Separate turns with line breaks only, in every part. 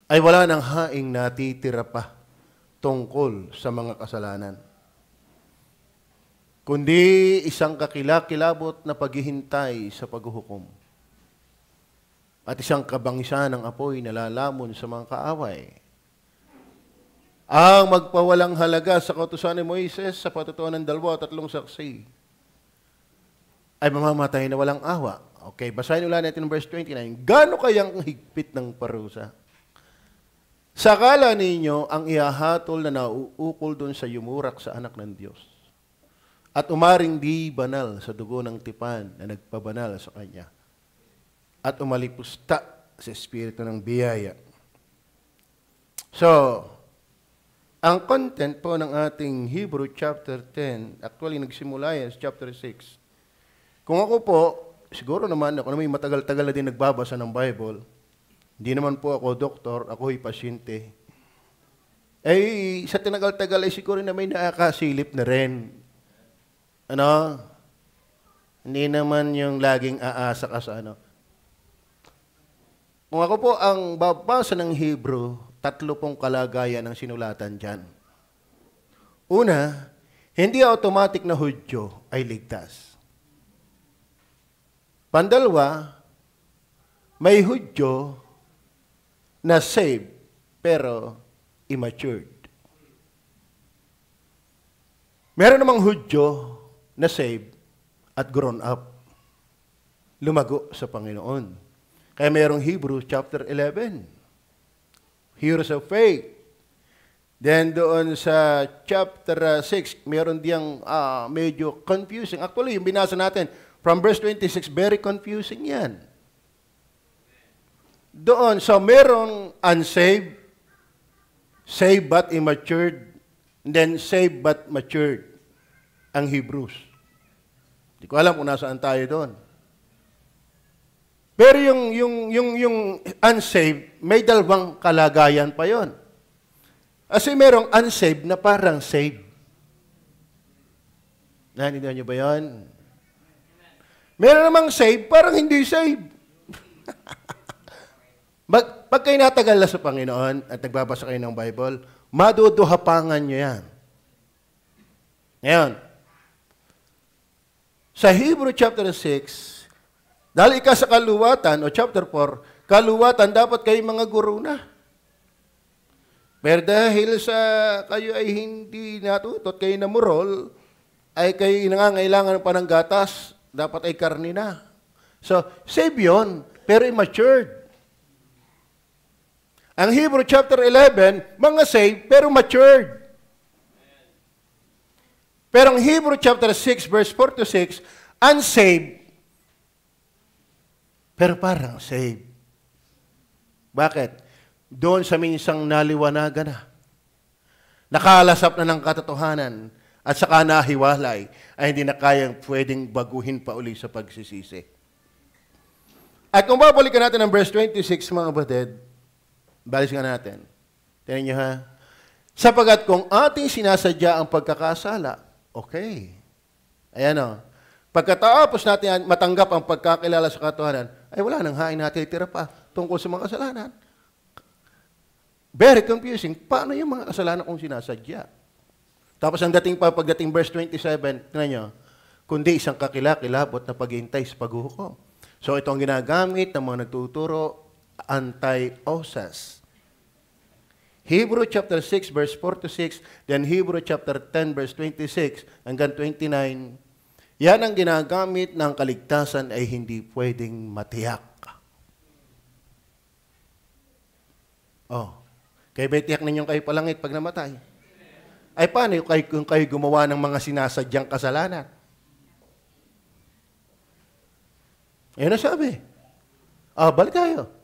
ay wala nang haing natitira pa tungkol sa mga kasalanan, kundi isang kakilakilabot na paghihintay sa paghuhukom at isang kabangisan ng apoy na lalamon sa mga kaaway. Ang magpawalang halaga sa kautusan ni Moises sa patutuan ng 2 o 3 saksi ay mamamatay na walang awa. Okay, basahin ulit natin ng verse 29. Gaano kayang higpit ng parusa? Sakala ninyo ang ihahatol na nauukol doon sa yumurak sa anak ng Diyos at umaring di banal sa dugo ng tipan na nagpabanal sa Kanya at umalipusta sa Espiritu ng biyaya. So, ang content po ng ating Hebrew chapter 10, actually nagsimula yan sa chapter 6. Kung ako po, siguro naman, ako naman matagal-tagal na din nagbabasa ng Bible, hindi naman po ako doktor, ako'y pasyente. Eh, sa tinagal-tagal ay siguro na may nakakasilip na rin. Ano? Hindi naman yung laging aasa ka sa ano. Kung ako po ang babasa ng Hebrew, 3 pong kalagayan ang sinulatan dyan. Una, hindi automatic na Hudyo ay ligtas. Pandalwa, may Hudyo na saved pero immatured. Meron namang Hudyo na saved at grown up. Lumago sa Panginoon. Kaya mayroong Hebrews chapter 11. Heroes of faith. Then doon sa chapter 6, meron diyang medyo confusing. Actually, yung binasa natin, from verse 26, very confusing yan. Doon, so merong unsaved, saved but immatured, and then saved but matured, ang Hebrews. Hindi ko alam kung nasaan tayo doon. Pero yung unsaved, may dalawang kalagayan pa yon. Kasi merong unsaved na parang saved. Nanindihan niyo ba yan? Meron namang saved, parang hindi saved. Pag kayo natagal na sa Panginoon at nagbabasa kayo ng Bible, maduduhapangan nyo yan. Ngayon, sa Hebrew chapter 6, dahil ika sa kaluwatan, o chapter 4, kaluwatan, dapat kayo mga guru na. Pero dahil sa kayo ay hindi natutot, kayo namurol, ay kayo nangangailangan pa ng gatas, dapat ay karni na. So, save yun, pero immatured. Ang Hebrew chapter 11, mga saved, pero matured. Pero ang Hebrew chapter 6, verse 4 to 6, unsaved, pero parang saved. Bakit? Doon sa minsang naliwanagan na. Nakalasap na ng katotohanan at saka nahiwalay ay hindi na kayang pwedeng baguhin pa uli sa pagsisisi. At kung babalikan natin ang verse 26, mga kapatid, balisin nga natin. Tingnan niyo ha. Sapagat kung ating sinasadya ang pagkakasala, okay. Ayan o. Pagkatapos natin matanggap ang pagkakilala sa katotohanan, ay wala nang hain natitira pa tungkol sa mga kasalanan. Very confusing. Paano yung mga kasalanan kung sinasadya? Tapos ang pagdating verse 27, tingnan nyo, kundi isang kakilakilabot na paghihintay sa paghuhukom. So ito ang ginagamit ng mga nagtuturo, anti-osas. Hebrew chapter 6 verse 4 to 6, then Hebrew chapter 10 verse 26 hanggang 29, yan ang ginagamit ng kaligtasan ay hindi pwedeng matiyak. Oh, kaya ba tiyak ninyong kayo palangit pag namatay? Ay paano kung kayo gumawa ng mga sinasadyang kasalanan? Ayun na sabi. Balik tayo.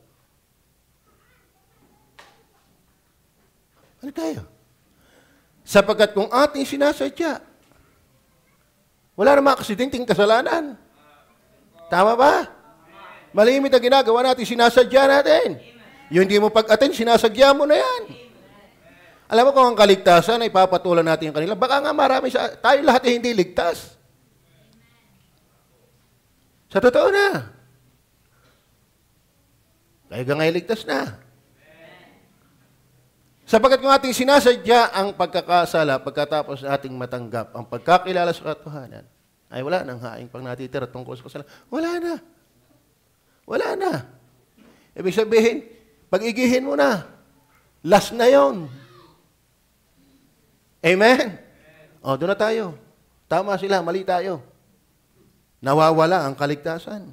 Balik tayo. Sapagkat kung ating sinasadya, wala namang aksidenteng kasalanan. Tama ba? Malimit ang ginagawa natin, sinasadya natin. Yung hindi mo pag-attend, sinasadya mo na yan. Alam mo kung ang kaligtasan ay papatulan natin yung kanila, baka nga marami tayo lahat ay hindi ligtas. Sa totoo na. Tayo nga ligtas na. Sapagkat kung ating sinasadya ang pagkakasala pagkatapos ating matanggap ang pagkakilala sa katotohanan, ay wala nang haing pang natitira tungkol sa kasalanan. Wala na. Wala na. Ibig sabihin, pag-igihin mo na. Last na yon. Amen? O, doon na tayo. Tama sila, mali tayo. Nawawala ang kaligtasan.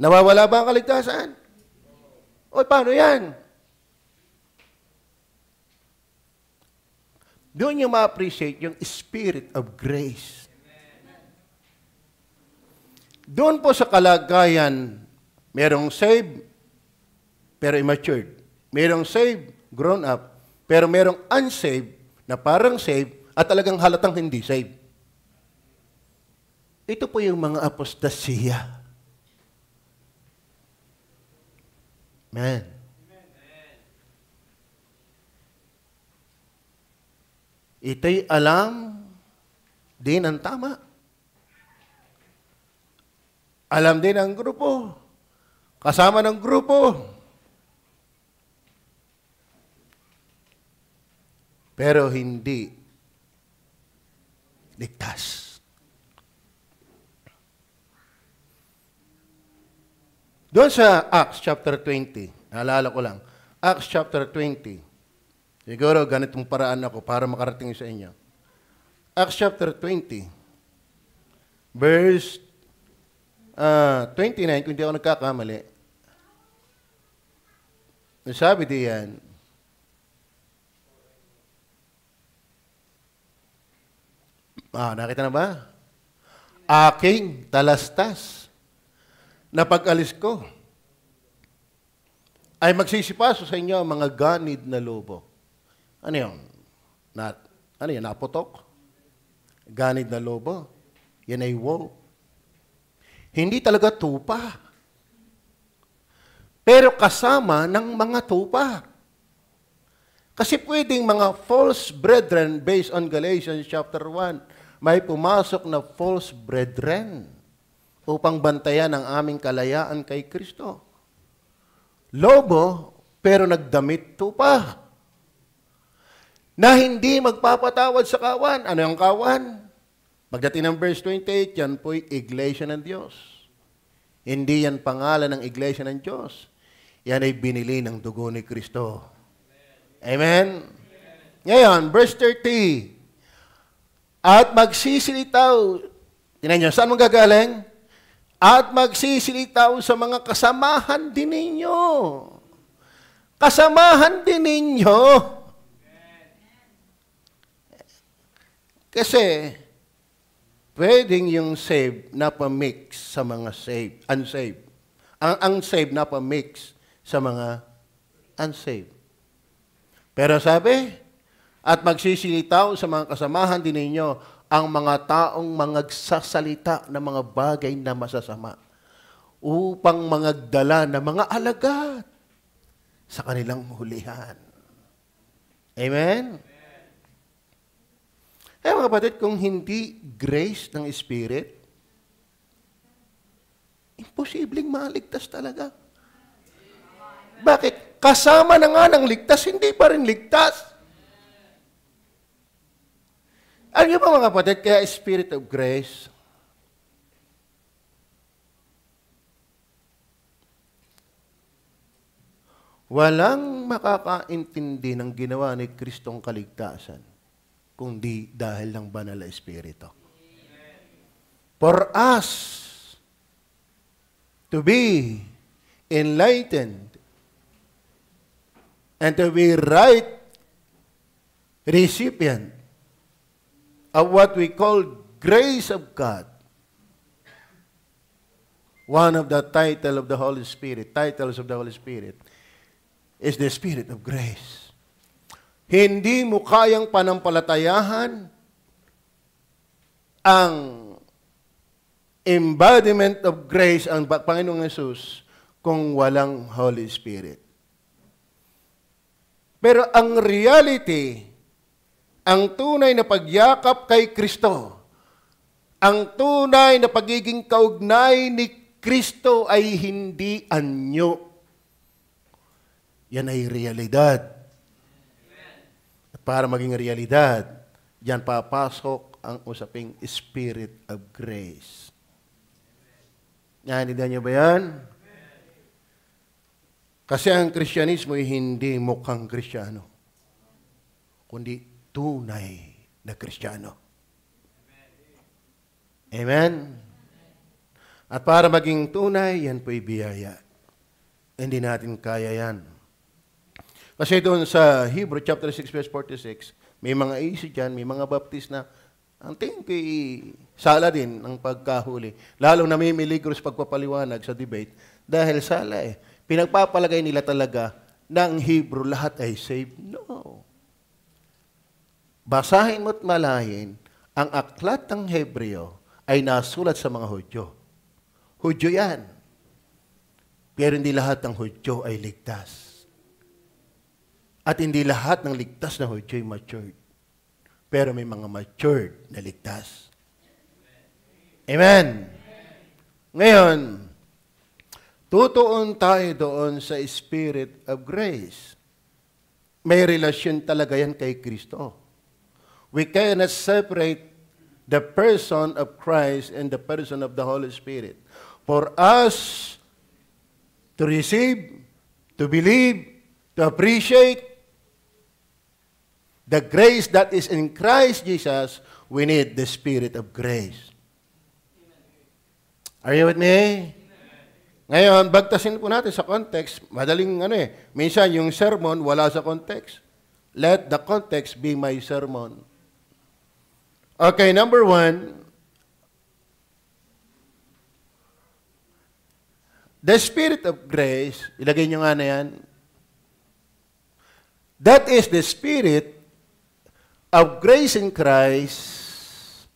Nawawala ba ang kaligtasan? O, paano yan? Doon nyo ma-appreciate yung spirit of grace. Doon po sa kalagayan, merong saved, pero immature. Merong saved, grown up, pero merong unsaved, na parang saved, at talagang halatang hindi saved. Ito po yung mga apostasya. Amen. Ito'y alam din ang tama. Alam din ang grupo. Kasama ng grupo. Pero hindi ligtas. Doon sa Acts chapter 20, naalala ko lang, Acts chapter 20, siguro ganitong paraan ako para makarating sa inyo. Acts chapter 20, verse 29, kung hindi ako nagkakamali. Sabi diyan, nakita na ba? Aking talastas na pag-alis ko ay magsisipaso sa inyo ang mga ganid na lobo. Ano yun? Ano yun? Naputok? Ganid na lobo? Yan ay wolf. Hindi talaga tupa. Pero kasama ng mga tupa. Kasi pwedeng mga false brethren based on Galatians chapter 1, may pumasok na false brethren upang bantayan ang aming kalayaan kay Kristo. Lobo, pero nagdamit tupa. Na hindi magpapatawad sa kawan. Ano yung kawan? Pagdating ng verse 28, yan po'y iglesia ng Diyos. Hindi yan pangalan ng iglesia ng Diyos. Yan ay binili ng dugo ni Kristo. Amen? Ngayon, verse 30. At magsisilitaw, tinan nyo, saan magagaling? At magsisilitaw sa mga kasamahan din ninyo. Kasamahan din ninyo. Kasi, pwedeng yung saved na pa-mix sa mga saved, unsaved. Ang unsaved na pa-mix sa mga unsaved. Pero sabi, at magsisilitaw sa mga kasamahan din ninyo ang mga taong magsasalita ng mga bagay na masasama upang magdala ng mga alagad sa kanilang hulihan. Amen? Mga kapatid, kung hindi grace ng Spirit, imposibleng maligtas talaga. Bakit? Kasama na nga ng ligtas, hindi pa rin ligtas. Alam niyo ba mga kapatid, kaya Spirit of Grace, walang makakaintindi ng ginawa ni Kristong kaligtasan kundi dahil ng banal na Espiritu. For us to be enlightened and to be right recipient of what we call grace of God, one of the titles of the Holy Spirit is the Spirit of grace. Hindi mo kayang panampalatayahan ang embodiment of grace ang Panginoong Yesus kung walang Holy Spirit. Pero ang reality, ang tunay na pagyakap kay Kristo, ang tunay na pagiging kaugnay ni Kristo ay hindi anyo. Yan ay realidad. At para maging realidad, diyan papasok ang usaping Spirit of Grace. Naintindihan niyo ba yan? Kasi ang Kristyanismo ay hindi mukhang Kristiyano, kundi tunay na Kristiyano. Amen? At para maging tunay, yan po'y biyaya. Hindi natin kaya yan. Kasi doon sa Hebrew chapter 6 verse 46, may mga isi dyan, may mga baptist na ang tingin ko'y sala din ang pagkahuli. Lalong namimiligros pagpapaliwanag sa debate dahil sala eh. Pinagpapalagay nila talaga na ang Hebrew lahat ay saved. No. Basahin mo't malahin, ang aklat ng Hebreo ay nasulat sa mga Hudyo. Hudyo yan. Pero hindi lahat ng Hudyo ay ligtas. At hindi lahat ng ligtas na Hudyo ay matured. Pero may mga matured na ligtas. Amen. Ngayon, tutuon tayo doon sa Spirit of Grace. May relasyon talaga yan kay Kristo. We cannot separate the person of Christ and the person of the Holy Spirit. For us to receive, to believe, to appreciate the grace that is in Christ Jesus, we need the Spirit of grace. Are you with me? Ngayon, bagtasin po natin sa context. Madaling minsan yung sermon wala sa context. Let the context be my sermon. Okay, number 1, the Spirit of grace, ilagay nyo nga na yan, that is the Spirit of grace in Christ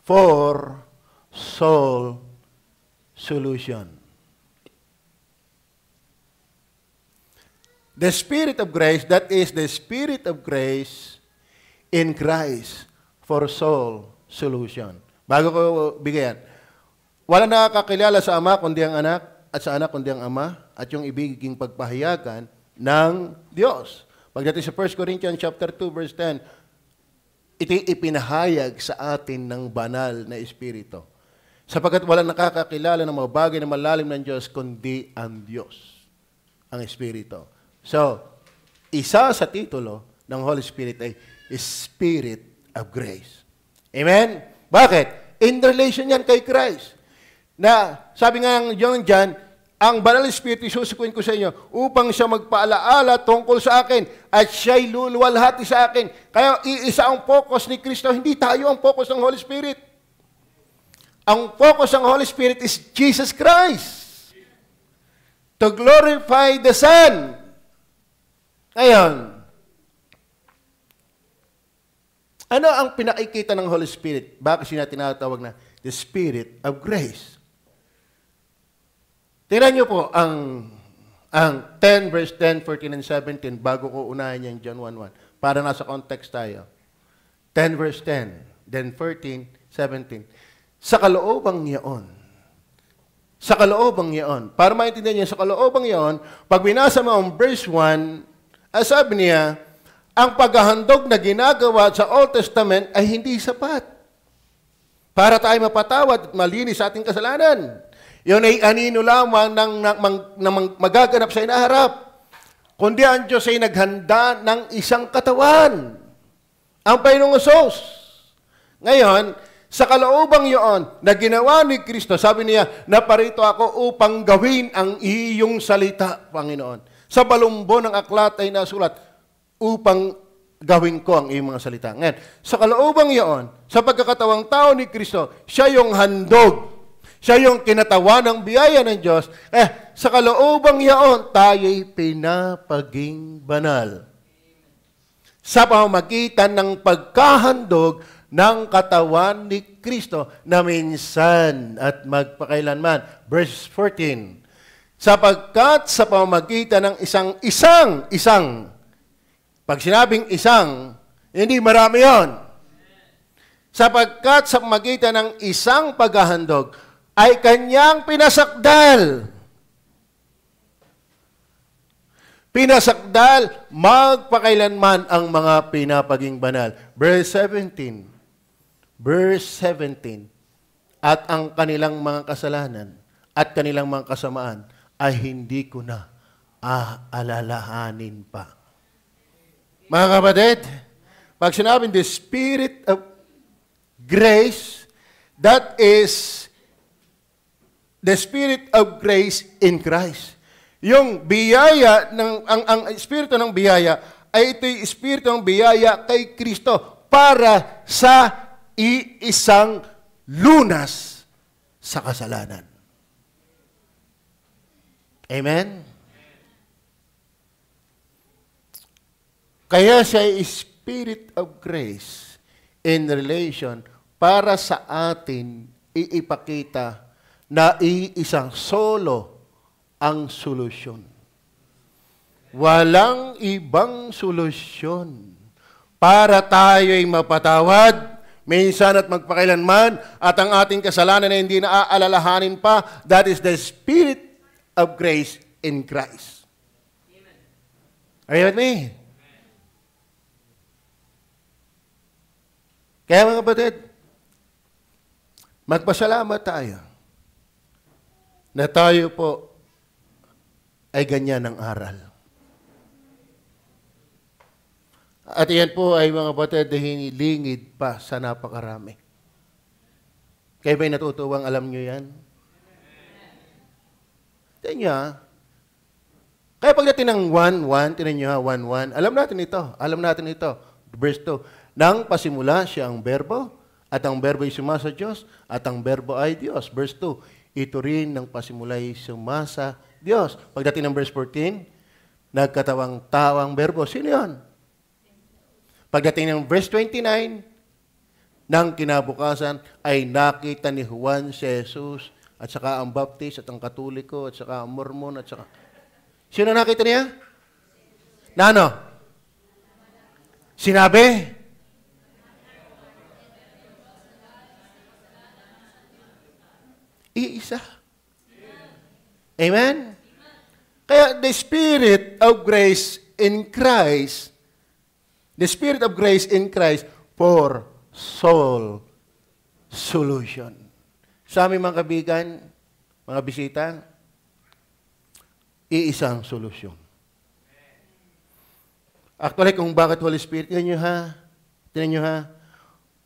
for soul solution. The Spirit of grace, that is the Spirit of grace in Christ for soul solution. Bago ko bigyan, wala nakakakilala sa Ama kundi ang Anak, at sa Anak kundi ang Ama, at yung ibiging pagpahayagan ng Diyos. Pagdating sa 1 Corinthians chapter 2 verse 10, ito ipinahayag sa atin ng banal na Espiritu. Sapagkat walang nakakakilala ng mga bagay na malalim ng Diyos kundi ang Diyos, ang Espiritu. So, isa sa titulo ng Holy Spirit ay Spirit of Grace. Amen? Bakit? In relation yan kay Christ. Na, sabi nga ng John dyan, ang banal na Espiritu isusukuin ko sa inyo upang siya magpaalaala tungkol sa akin at siya'y luluwalhati sa akin. Kaya iisa ang focus ni Kristo, hindi tayo ang focus ng Holy Spirit. Ang focus ng Holy Spirit is Jesus Christ. To glorify the Son. Ngayon, ano ang pinakikita ng Holy Spirit? Bakit siya tinatawag na the Spirit of Grace? Tingnan niyo po ang 10 verse 10, 14, and 17 bago ko unahin yung John 1:1 para nasa context tayo. 10 verse 10, then 14, 17. Sa kaloobang yaon. Sa kaloobang yaon. Para maintindihan niyo, sa kaloobang yaon, pag binasa mo ang verse 1, sabi niya, ang paghahandog na ginagawa sa Old Testament ay hindi sapat para tayo mapatawad at malinis sa ating kasalanan. Yun ay anino lamang ng magaganap sa inaharap. Kundi ang Diyos ay naghanda ng isang katawan. Ang Panginoong Hesus. Ngayon, sa kaloobang iyon na ginawa ni Kristo, sabi niya, naparito ako upang gawin ang iyong salita, Panginoon. Sa balumbo ng aklat ay nasulat, upang gawin ko ang iyong mga salita. Ngayon, sa kaloobang iyon, sa pagkakatawang tao ni Kristo, siya yung handog. Siya yung kinatawan ng biyaya ng Diyos. Sa kaloobang iyon, tayo'y pinapaging banal. Sa pamamagitan ng pagkahandog ng katawan ni Kristo na minsan at magpakailanman. Verse 14. Sapagkat sa pamamagitan ng isang, pag sinabing isang, hindi marami yon. Sapagkat sa pamamagitan ng isang paghahandog, ay kanyang pinasakdal. pinasakdal magpakailanman ang mga pinapaging banal. Verse 17. Verse 17. At ang kanilang mga kasalanan at kanilang mga kasamaan ay hindi ko na aalalahanin pa. Mga kapatid, pag sinabing the Spirit of grace, that is the Spirit of grace in Christ. Yung biyaya, ang Espiritu ng biyaya, ay ito'y Espiritu ng biyaya kay Kristo para sa iisang lunas sa kasalanan. Amen? Kaya siya ay Spirit of grace in relation para sa atin iipakita na iisang solo ang solusyon. Walang ibang solusyon para tayo'y mapatawad, minsan at magpakailanman, at ang ating kasalanan na hindi na aalalahanin pa. That is the Spirit of grace in Christ. Are you with me? Kaya mga kapatid, magpasalamat tayo na tayo po ay ganyan ang aral. At yan po ay mga kapatid na hinilingid pa sa napakarami. Kaya ba'y natutuwang alam nyo yan? Tignan nyo ha. Kaya pagdating ng 1:1, tignan nyo ha, 1:1, alam natin ito. Verse 2. Nang pasimula siya ang berbo, at ang berbo ay sumasa Diyos, at ang berbo ay Diyos. Verse 2, ito rin nang pasimula ay sumasa Diyos. Pagdating ng verse 14, nagkatawang-tawang berbo. Sino yun? Pagdating ng verse 29, nang kinabukasan ay nakita ni Juan si Jesus, at saka ang Baptist, at ang Katoliko, at saka ang Mormon, at saka... Sino nakita niya? Na ano? Sinabi? Iisa. Amen? Kaya the Spirit of grace in Christ, the Spirit of grace in Christ for soul solution. Sa aming mga kabigan, mga bisita, iisang solusyon. Actually, kung bakit Holy Spirit, tingnan nyo ha,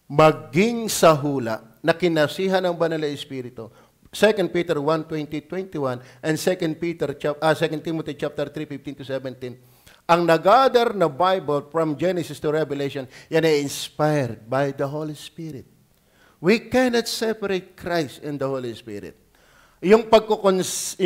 maging sa hula na kinasihan ng Banal na Espiritu. 2 Peter 1:20-21 and 2 Timothy chapter 3:15-17. Ang nag-gather na Bible from Genesis to Revelation, yan ay inspired by the Holy Spirit. We cannot separate Christ and the Holy Spirit. Yung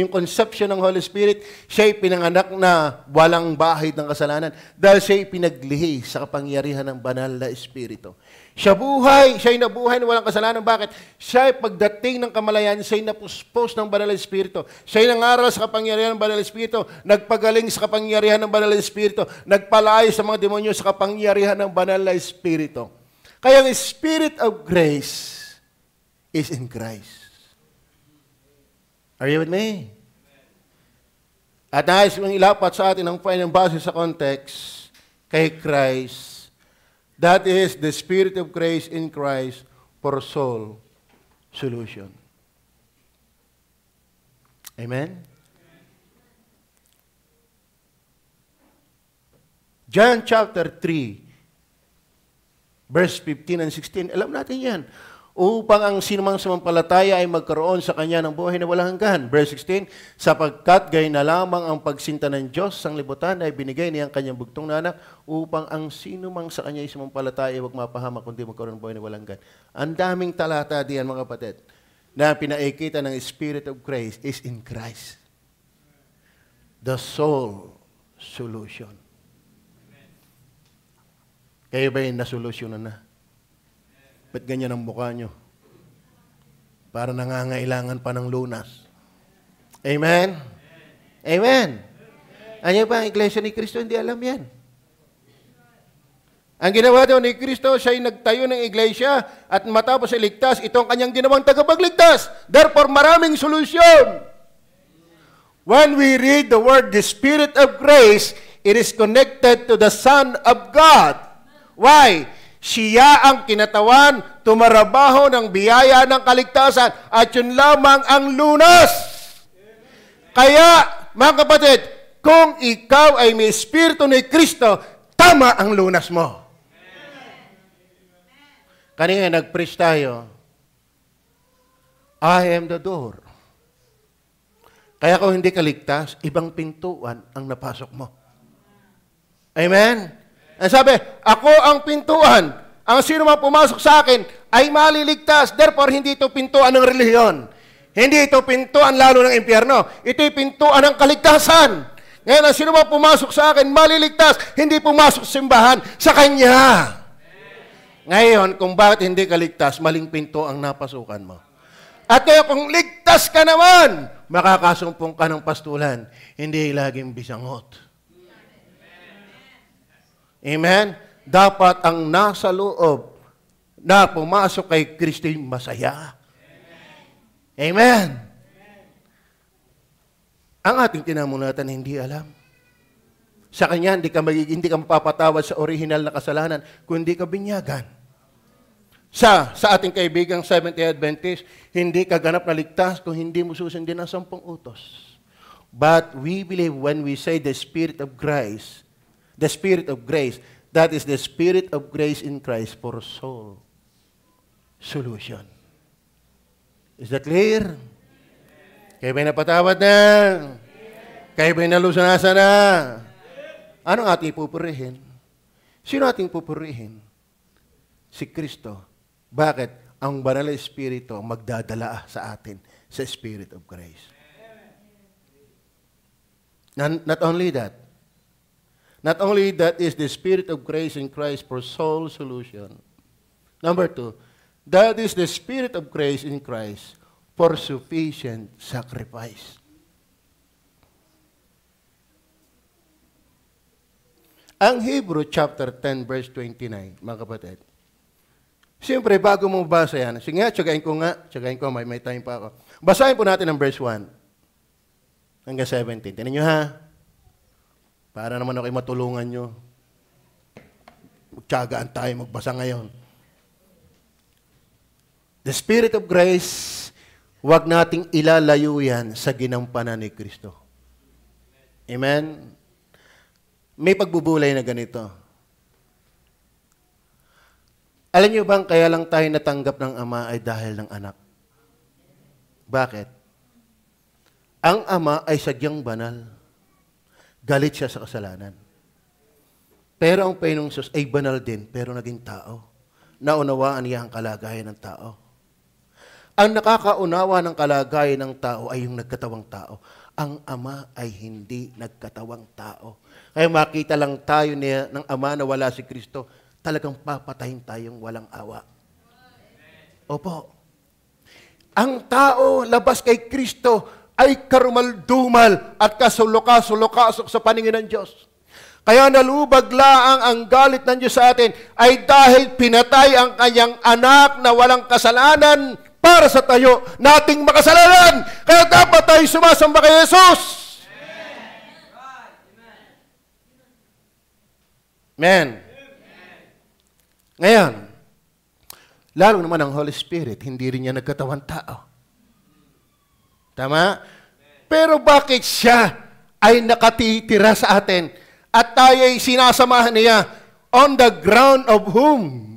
conception ng Holy Spirit, siya'y pinanganak na walang bahid ng kasalanan dahil siya'y pinaglihi sa kapangyarihan ng Banal na Espiritu. Siya'y nabuhay na walang kasalanan. Bakit? Siya'y pagdating ng kamalayan, siya'y napuspos ng Banal na Espiritu. Siya'y nangaral sa kapangyarihan ng Banal na Espiritu, nagpagaling sa kapangyarihan ng Banal na Espiritu, nagpalayo sa mga demonyo sa kapangyarihan ng Banal na Espiritu. Kaya ang Spirit of grace is in Christ. Are you with me? At nais mong ilapat sa atin ang final base sa context kay Christ. That is the Spirit of grace in Christ for soul solution. Amen? John chapter 3, verse 15 and 16, alam natin yan. Upang ang sinumang sumampalataya ay magkaroon sa kanya ng buhay na walang hanggan. Verse 16, sapagkat gayon na lamang ang pagsinta ng Diyos sa libutan ay binigay niya ang kanyang bugtong na anak upang ang sinumang sa kanya ay sumampalataya ay huwag mapahamak kundi magkaroon ng buhay na walang hanggan. Ang daming talata diyan mga kapatid na pinaikita ng Spirit of grace is in Christ. The soul solution. Kayo ba yung nasolusyonan na? Ba't ganyan ang mukha nyo? Para nangangailangan pa ng lunas. Amen? Amen? Ano ba ang Iglesia ni Cristo? Hindi alam yan. Ang ginawa daw ni Cristo, siya'y nagtayo ng Iglesia at matapos iligtas, ito ang kanyang ginawang tagapagligtas. Therefore, maraming solusyon. When we read the word, the Spirit of grace, it is connected to the Son of God. Why? Siya ang kinatawan, tumarabaho ng biyaya ng kaligtasan, at yun lamang ang lunas. Kaya, mga kapatid, kung ikaw ay may Espiritu ni Kristo, tama ang lunas mo. Kanina nag-preach tayo, I am the door. Kaya kung hindi ka ligtas, ibang pintuan ang napasok mo. Amen? Ang sabi, ako ang pintuan. Ang sino man pumasok sa akin ay maliligtas. Therefore, hindi ito pintuan ng relihiyon. Hindi ito pintuan lalo ng impyerno. Ito'y pintuan ng kaligtasan. Ngayon, ang sino man pumasok sa akin, maliligtas. Hindi pumasok sa simbahan sa Kanya. Ngayon, kung bakit hindi ka ligtas, maling pinto ang napasukan mo. At kaya kung ligtas ka naman, makakasumpong ka ng pastulan, hindi laging bisangot. Amen? Dapat ang nasa loob na pumasok kay Kristo masaya. Amen? Ang ating tinamulatan hindi alam. Sa Kanya, hindi ka mapapatawad sa original na kasalanan, kundi ka binyagan. Sa ating kaibigang Seventh-day Adventist, hindi ka ganap na ligtas kung hindi mo susundin ang 10 utos. But we believe when we say the Spirit of grace, that is the Spirit of grace in Christ for soul solution. Is that clear? Kayo ba'y napatawad na? Kayo ba'y nalusanasa na? Anong ating pupurihin? Sino ating pupurihin? Si Kristo. Bakit? Ang banal na Espiritu ang magdadala sa atin sa Spirit of grace. Not only that. Not only that is the Spirit of grace in Christ for soul solution. Number 2, that is the Spirit of grace in Christ for sufficient sacrifice. Ang Hebrew chapter 10 verse 29, mga kapatid. Siyempre, bago mo basa yan, sige nga, tsagain ko, may time pa ako. Basahin po natin ang verse 1 hanggang 17. Tinan nyo ha. Para naman ako'y matulungan nyo. Magtsagaan tayo magbasa ngayon. The Spirit of grace, huwag nating ilalayo yan sa ginampanan ni Kristo. Amen? May pagbubulay na ganito. Alam niyo bang kaya lang tayo natanggap ng Ama ay dahil ng anak? Bakit? Ang Ama ay sadyang banal. Galit siya sa kasalanan. Pero ang Panginoong Hesus ay banal din, pero naging tao. Naunawaan niya ang kalagayan ng tao. Ang nakakaunawa ng kalagayan ng tao ay yung nagkatawang tao. Ang Ama ay hindi nagkatawang tao. Kaya makita lang tayo ng Ama na wala si Kristo, talagang papatayin tayong walang awa. Opo. Ang tao labas kay Kristo ay karumaldumal at kasuluka-sulukasok sa paningin ng Diyos. Kaya nalubag laang ang galit ng Diyos sa atin ay dahil pinatay ang kanyang anak na walang kasalanan para sa tayo nating makasalanan. Kaya dapat tayo sumasamba kay Jesus. Amen. Ngayon, lalo naman ang Holy Spirit, hindi rin niya nagkatawang tao. Tama? Pero bakit siya ay nakatitira sa atin at tayo ay sinasamahan niya on the ground of whom?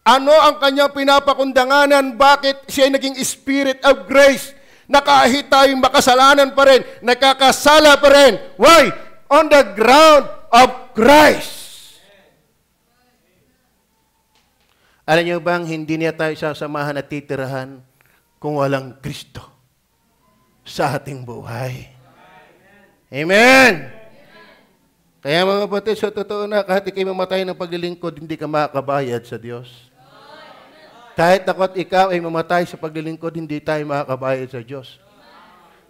Ano ang kanyang pinapakundanganan? Bakit siya ay naging Spirit of grace na kahit tayong makasalanan pa rin, nakakasala pa rin? Why? On the ground of Christ. Alam niyo bang hindi niya tayo sasamahan at titirahan kung walang Kristo sa ating buhay? Amen! Kaya mga kapatid, sa totoo na, kahit ikay mamatay ng paglilingkod, hindi ka makakabayad sa Diyos. Kahit ako't ikaw ay mamatay sa paglilingkod, hindi tayo makakabayad sa Diyos.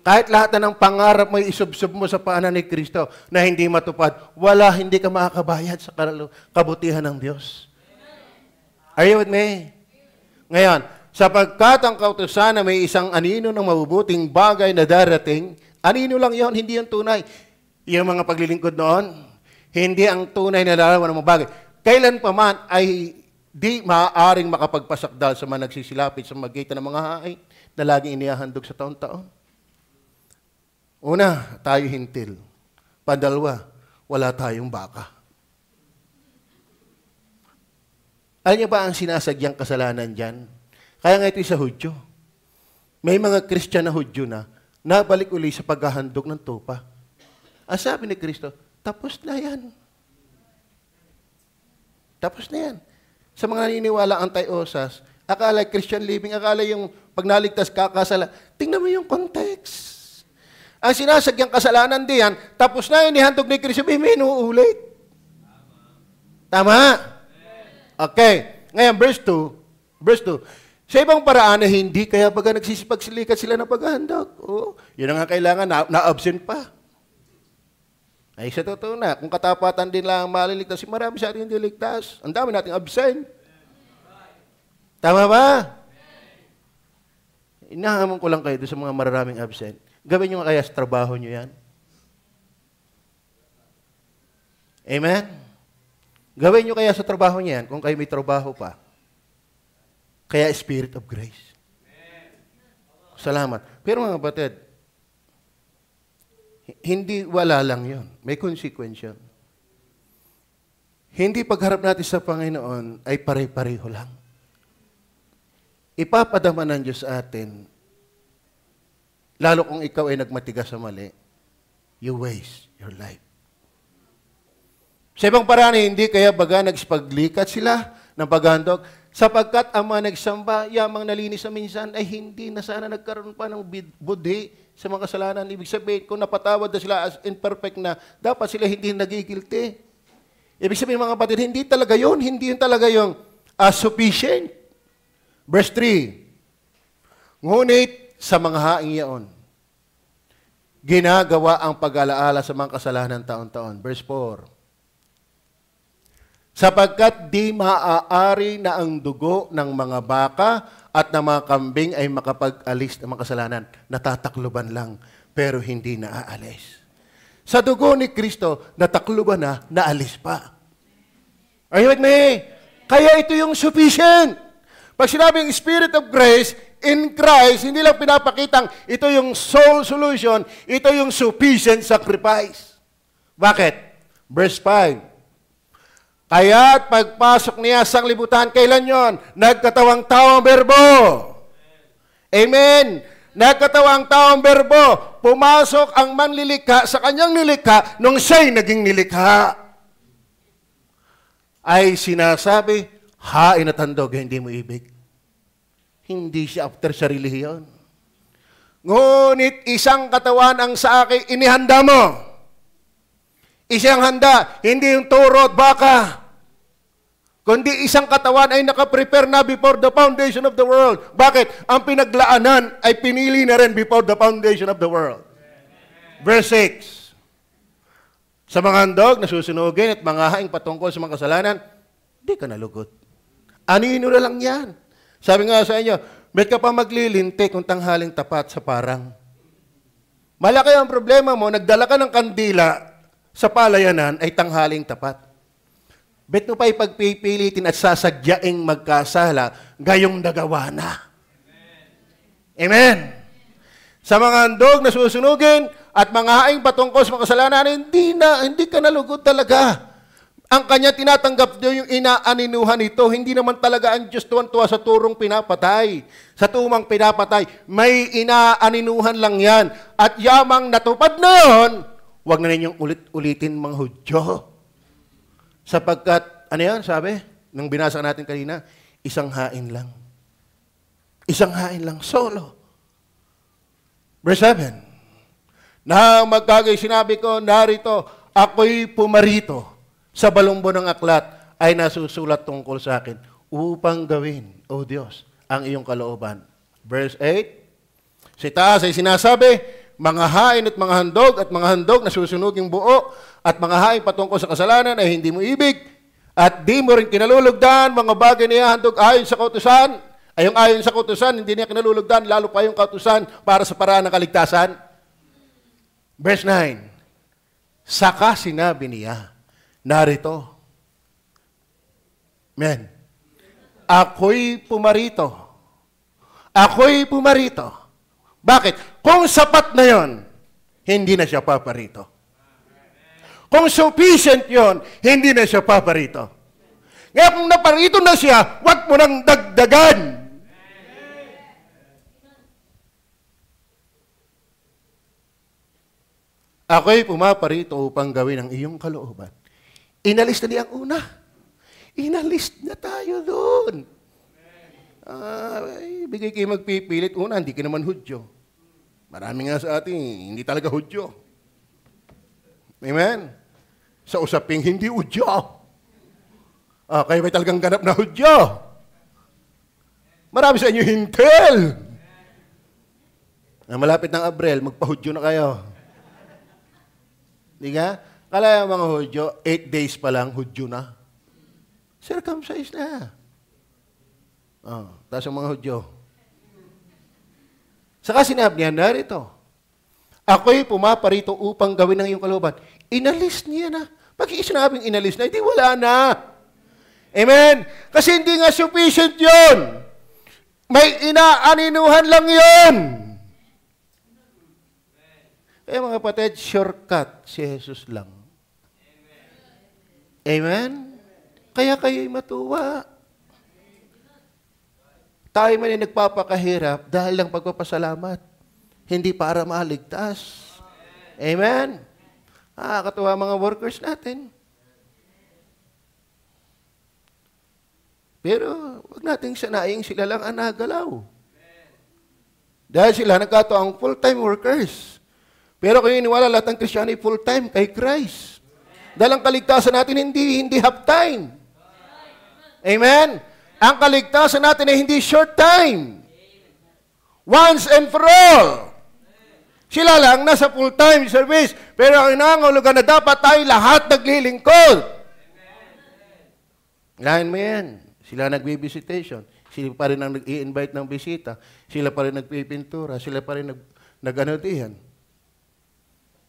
Kahit lahat na ng pangarap mo isubsob mo sa paanan ni Kristo na hindi matupad, hindi ka makakabayad sa kabutihan ng Diyos. Are you with me? Ngayon, sapagkat ang kautusan na may isang anino ng mabubuting bagay na darating, anino lang yon, hindi yung tunay. Yung mga paglilingkod noon, hindi ang tunay na larawan ng mga bagay. Kailan pa man ay di maaaring makapagpasakdal sa mga nagsisilapit sa magitan ng mga hain na laging inihahandog sa taon-taon. Una, tayo hintil. Pandalwa, wala tayong baka. Alam niyo ba ang sinasagyang kasalanan dyan? Kaya nga ito sa Hudyo. May mga Christian na Hudyo na nabalik uli sa paghahandog ng tupa. Ang sabi ni Kristo, tapos na yan. Tapos na yan. Sa mga naniniwala anti-osas, akala Christian living, akala yung pag naligtas kakasala. Tingnan mo yung context. Ang sinasagyang kasalanan diyan, tapos na inihandog ni Kristo, may inuulit. Tama? Okay. Ngayon, verse 2. Sa ibang paraan na hindi, kaya baga nagsisipagsilikat sila ng paghahandog. Oh, yun ang kailangan, na-absent pa. Ay, sa totoo na, kung katapatan din lang maliligtas, marami sa ating hindi ligtas. Ang dami nating absent. Tama ba? Inahamon ko lang kayo doon sa mga maraming absent. Gawin nyo kaya sa trabaho nyo yan. Amen? Gawin nyo kaya sa trabaho nyo yan kung kayo may trabaho pa. Kaya Spirit of Grace. Salamat. Pero mga kapatid, hindi wala lang yon. May consequence yun. Hindi pagharap natin sa Panginoon ay pare-pareho lang. Ipapadama ng Diyos sa atin, lalo kung ikaw ay nagmatigas sa mali, you waste your life. Sa ibang paraan, hindi kaya baga nagsipaglikat sila ng paghandog, sapagkat ang mga nagsamba, yamang nalinis na minsan, ay hindi na sana nagkaroon pa ng budhi sa mga kasalanan. Ibig sabihin, kung napatawad na sila as imperfect na, dapat sila hindi nagigilty. Ibig sabihin, mga kapatid, hindi talaga yun. Hindi yun talaga yung sufficient. Verse 3, ngunit sa mga haing yaon, ginagawa ang pag-alaala sa mga kasalanan taon-taon. Verse 4, sapagkat di maaari na ang dugo ng mga baka at ng mga kambing ay makapag-alis ng mga kasalanan. Natatakluban lang, pero hindi naaalis. Sa dugo ni Kristo, natakluban na, naalis pa. Are you with me? Kaya ito yung sufficient. Pag sinabing Spirit of Grace, in Christ, hindi lang pinapakitang ito yung sole solution, ito yung sufficient sacrifice. Bakit? Verse 5, kaya't pagpasok niya sa sanglibutan, kailan yon? Nagkatawang tao ang berbo. Amen. Nagkatawang tao ang berbo. Pumasok ang manlilikha sa kanyang nilikha nung siya'y naging nilikha. Ay sinasabi, hain at handog, hindi mo ibig. Hindi siya after sa relihiyon. Ngunit isang katawan ang sa akin inihanda mo. Isang handa, hindi yung turo at baka. Kundi isang katawan ay nakaprepare na before the foundation of the world. Bakit? Ang pinaglaanan ay pinili na rin before the foundation of the world. Verse 6. Sa mga handog na susunugin at mga haing patungkol sa mga kasalanan, di ka nalugot. Anino na lang yan. Sabi nga sa inyo, bet ka pa maglilinte kung tanghaling tapat sa parang. Malaki ang problema mo, nagdala ka ng kandila sa palayanan ay tanghaling tapat. Bet mo pa ipagpipilitin at sasagyaing magkasala, gayong nagawa na. Amen. Sa mga handog na susunugin at mga haing patungkol sa mga kasalanan, hindi ka nalugod talaga. Ang kanya tinatanggap niyo yung inaaninuhan nito, hindi naman talaga ang Diyos tuwan-tuwa sa turong pinapatay. Sa tumang pinapatay, may inaaninuhan lang yan. At yamang natupad na yun, huwag na ninyong ulit-ulitin mga Hudyo. Sapagkat, ano yan sabi? Nung binasa natin kanina, isang hain lang. Isang hain lang, solo. Verse 7, na magkagay sinabi ko, narito, ako'y pumarito. Sa balumbo ng aklat ay nasusulat tungkol sa akin upang gawin, O Diyos, ang iyong kalooban. Verse 8, sa taas ay sinasabi, mga hain at mga handog na susunuging buo at mga hain patungkol sa kasalanan ay hindi mo ibig at di mo rin kinalulugdan mga bagay na handog ayon sa kautusan Ay yung ayon sa kautusan, hindi niya kinalulugdan, lalo pa yung kautusan para sa paraan ng kaligtasan. Verse 9, saka sinabi niya, narito, amen, ako'y pumarito. Ako'y pumarito. Bakit? Kung sapat na yon, hindi na siya paparito. Kung sufficient yon, hindi na siya paparito. Kaya kung naparito na siya, wag mo nang dagdagan. Ako'y pumaparito upang gawin ang iyong kalooban. Inalis na niya ang una. Inalis na tayo doon. Bigay kayo magpipilit. Una, hindi ka naman Hudyo. Marami nga sa atin, hindi talaga Hudyo. Amen? Sa usaping hindi Hudyo. Kayo may talagang ganap na Hudyo. Marami sa inyo hintel. Malapit ng Abril, magpa-Hudyo na kayo. Di nga? Kala yung mga Hudyo, 8 days pa lang, Hudyo na. Circumcised na. Tapos ang mga Hudyo. Saka sinabi niya, narito, ako'y pumaparito upang gawin ng iyong kalooban. Inalis niya na. Pag isinabing inalis na, hindi wala na. Amen? Kasi hindi nga sufficient yun. May inaaninuhan lang yun. Kaya mga kapatid, shortcut si Jesus lang. Amen? Kaya kayo'y matuwa. Tayo man ay nagpapakahirap dahil lang pagpapasalamat. Hindi para maligtas. Amen? Katuwa mga workers natin. Pero wag nating sanaing sila lang ang nagalaw. Dahil sila nagkataong full-time workers. Pero kung iniwala lahat ng Kristiyano ay full-time kay Christ. Dahil ang kaligtasan natin hindi half-time. Amen? Ang kaligtasan natin ay hindi short time. Once and for all. Sila lang nasa full-time service. Pero ang nangangulugan na dapat tayo lahat naglilingkod. Lain mo yan. Sila nag-visitation. Sila pa rin ang nag-i-invite ng bisita. Sila pa rin nagpipintura. Sila pa rin nag-ano-dihan.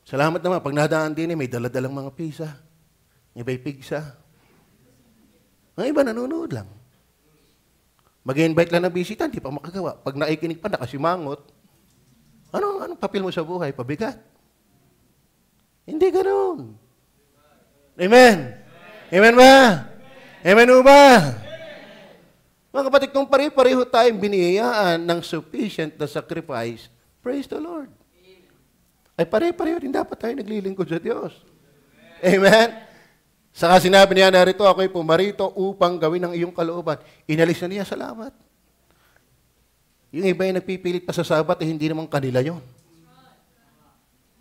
Salamat naman. Pag nadaan din, may daladalang mga pizza. May pigsa. Ang iba nanonood lang. Mag-invite lang ng bisita, hindi pa makagawa. Pag naikinig pa, nakasimangot. Anong papel mo sa buhay? Pabigat. Hindi ganoon. Amen? Amen ba? Amen ba? Mga kapatid, kung pare-pareho tayong biniyayaan ng sufficient na sacrifice, praise the Lord. Ay pare-pareho din dapat tayo naglilingkod sa Diyos. Amen? Saka sinabi niya, narito ako'y pumarito upang gawin ang iyong kalooban. Inalis na niya, salamat. Yung iba yung nagpipilit pa sa Sabat, hindi naman kanila yon.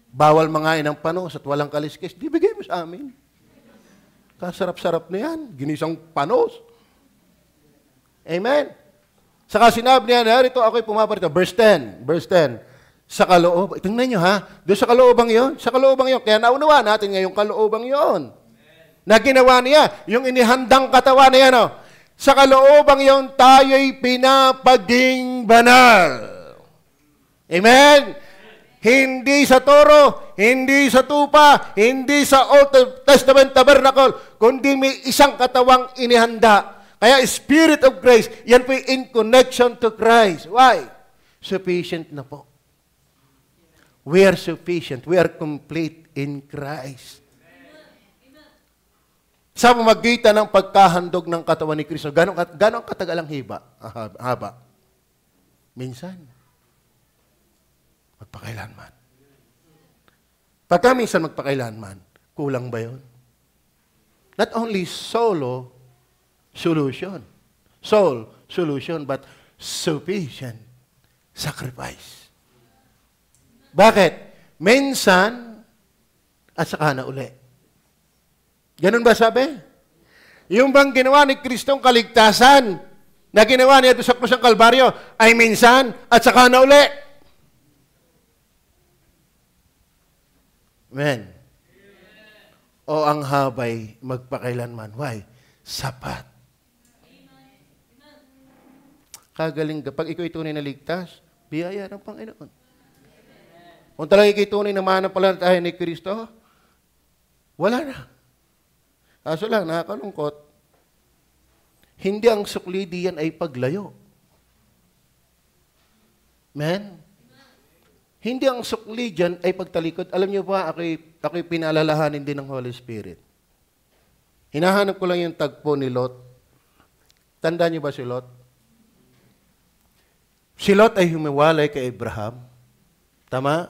Bawal mangain ng panos at walang kaliskis. Bibigay mo sa amin. Kasarap-sarap na yan. Ginisang panos. Amen? Saka sinabi niya, narito ako'y pumaparito. Verse 10. Sa kaloob. Tingnan nyo ha. Doon sa kaloobang yon. Sa kaloobang yon. Kaya naunawa natin ngayong kaloobang yon. Na ginawa niya. Yung inihandang katawan niya. No? Sa kaloobang yon, tayo'y pinapaging banal. Amen? Hindi sa toro, hindi sa tupa, hindi sa Old Testament tabernacle, kundi may isang katawang inihanda. Kaya Spirit of Grace, yan po in connection to Christ. Why? Sufficient na po. We are sufficient. We are complete in Christ. Sa pamagitan ng pagkahandog ng katawan ni Kristo, gano'ng katagal ang haba? Minsan. Magpakailanman. Pagka minsan magpakailanman, kulang ba yun? Not only solution, but sufficient sacrifice. Bakit? Minsan at saka na uli. Ganun ba sabi? Yung bang ginawa ni Kristong kaligtasan na ginawa niya doon sa krus ng Kalbaryo ay minsan at saka na uli. Amen. O ang habay magpakailanman. Why? Sapat. Kagaling, kapag ikaw tunay na ligtas, biyaya ng Panginoon. Kung talaga ikaw tunay na mananampalataya ni Kristo, wala na. Kaso lang, nakakalungkot, hindi ang sukli diyan ay paglayo. Amen? Hindi ang sukli diyan ay pagtalikod. Alam niyo ba, ako'y pinalalahanin din ng Holy Spirit. Hinahanap ko lang yung tagpo ni Lot. Tandaan niyo ba si Lot? Si Lot ay humiwalay kay Abraham. Tama?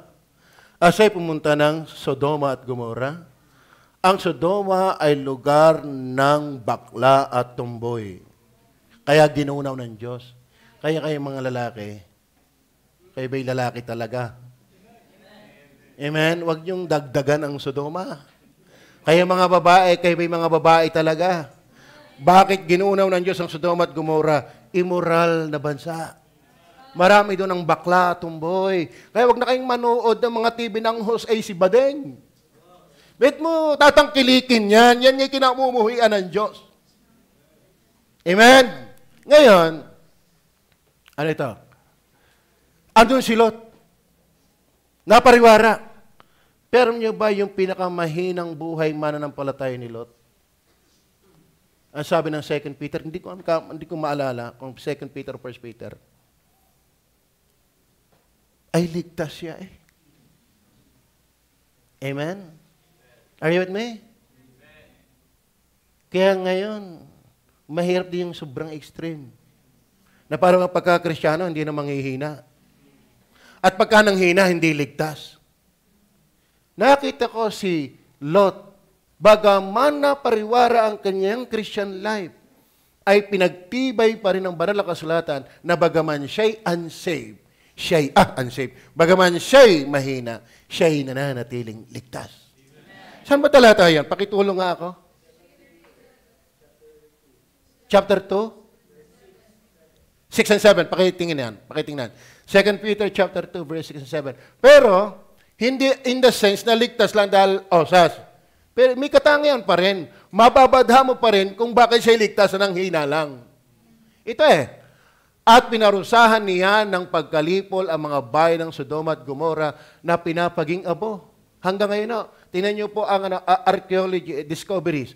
Asa'y pumunta ng Sodoma at Gomorrah. Ang Sodoma ay lugar ng bakla at tumboy. Kaya ginunaw ng Diyos. Kaya kayo mga lalaki, kayo ba'y lalaki talaga? Amen? Huwag niyong dagdagan ang Sodoma. Kaya mga babae, kayo ba'y mga babae talaga? Bakit ginunaw ng Diyos ang Sodoma at Gomorrah? Immoral na bansa. Marami doon ang bakla, tumboy. Kaya wag na kayong manood ng mga TV ng host ay si Badeng. Bet mo, tatangkilikin yan. Yan yung kinamumuhian ng Diyos. Amen? Ngayon, ano ito? Andun si Lot. Napariwara. Pero niyo ba yung pinakamahinang buhay mananampalataya ni Lot? Ang sabi ng 2 Peter, hindi ko maalala kung 2 Peter o 1 Peter. Ay ligtas siya eh. Amen? Are you with me? Kaya ngayon, mahirap din yung sobrang extreme. Na parang ang pagka-Kristyano, hindi na manghihina. At pagka nanghina, hindi ligtas. Nakita ko si Lot, bagaman na pariwara ang kanyang Christian life, ay pinagtibay pa rin ng banal na kasulatan na bagaman siya'y unsaved, bagaman siya'y mahina, siya'y nananatiling ligtas. Saan ba talata yan? Pakitulong nga ako. Chapter 2? 6 and 7. Pakitingnan. 2 Peter chapter 2, verse 6 and 7. Pero, hindi in the sense na ligtas lang dahil, pero may katangian pa rin. Mababadha mo pa rin kung bakit siya ligtas na ng hina lang. Ito At pinarusahan niya ng pagkalipol ang mga bayan ng Sodoma at Gomorrah na pinapaging abo. Hanggang ngayon, tingnan niyo po ang archaeology discoveries.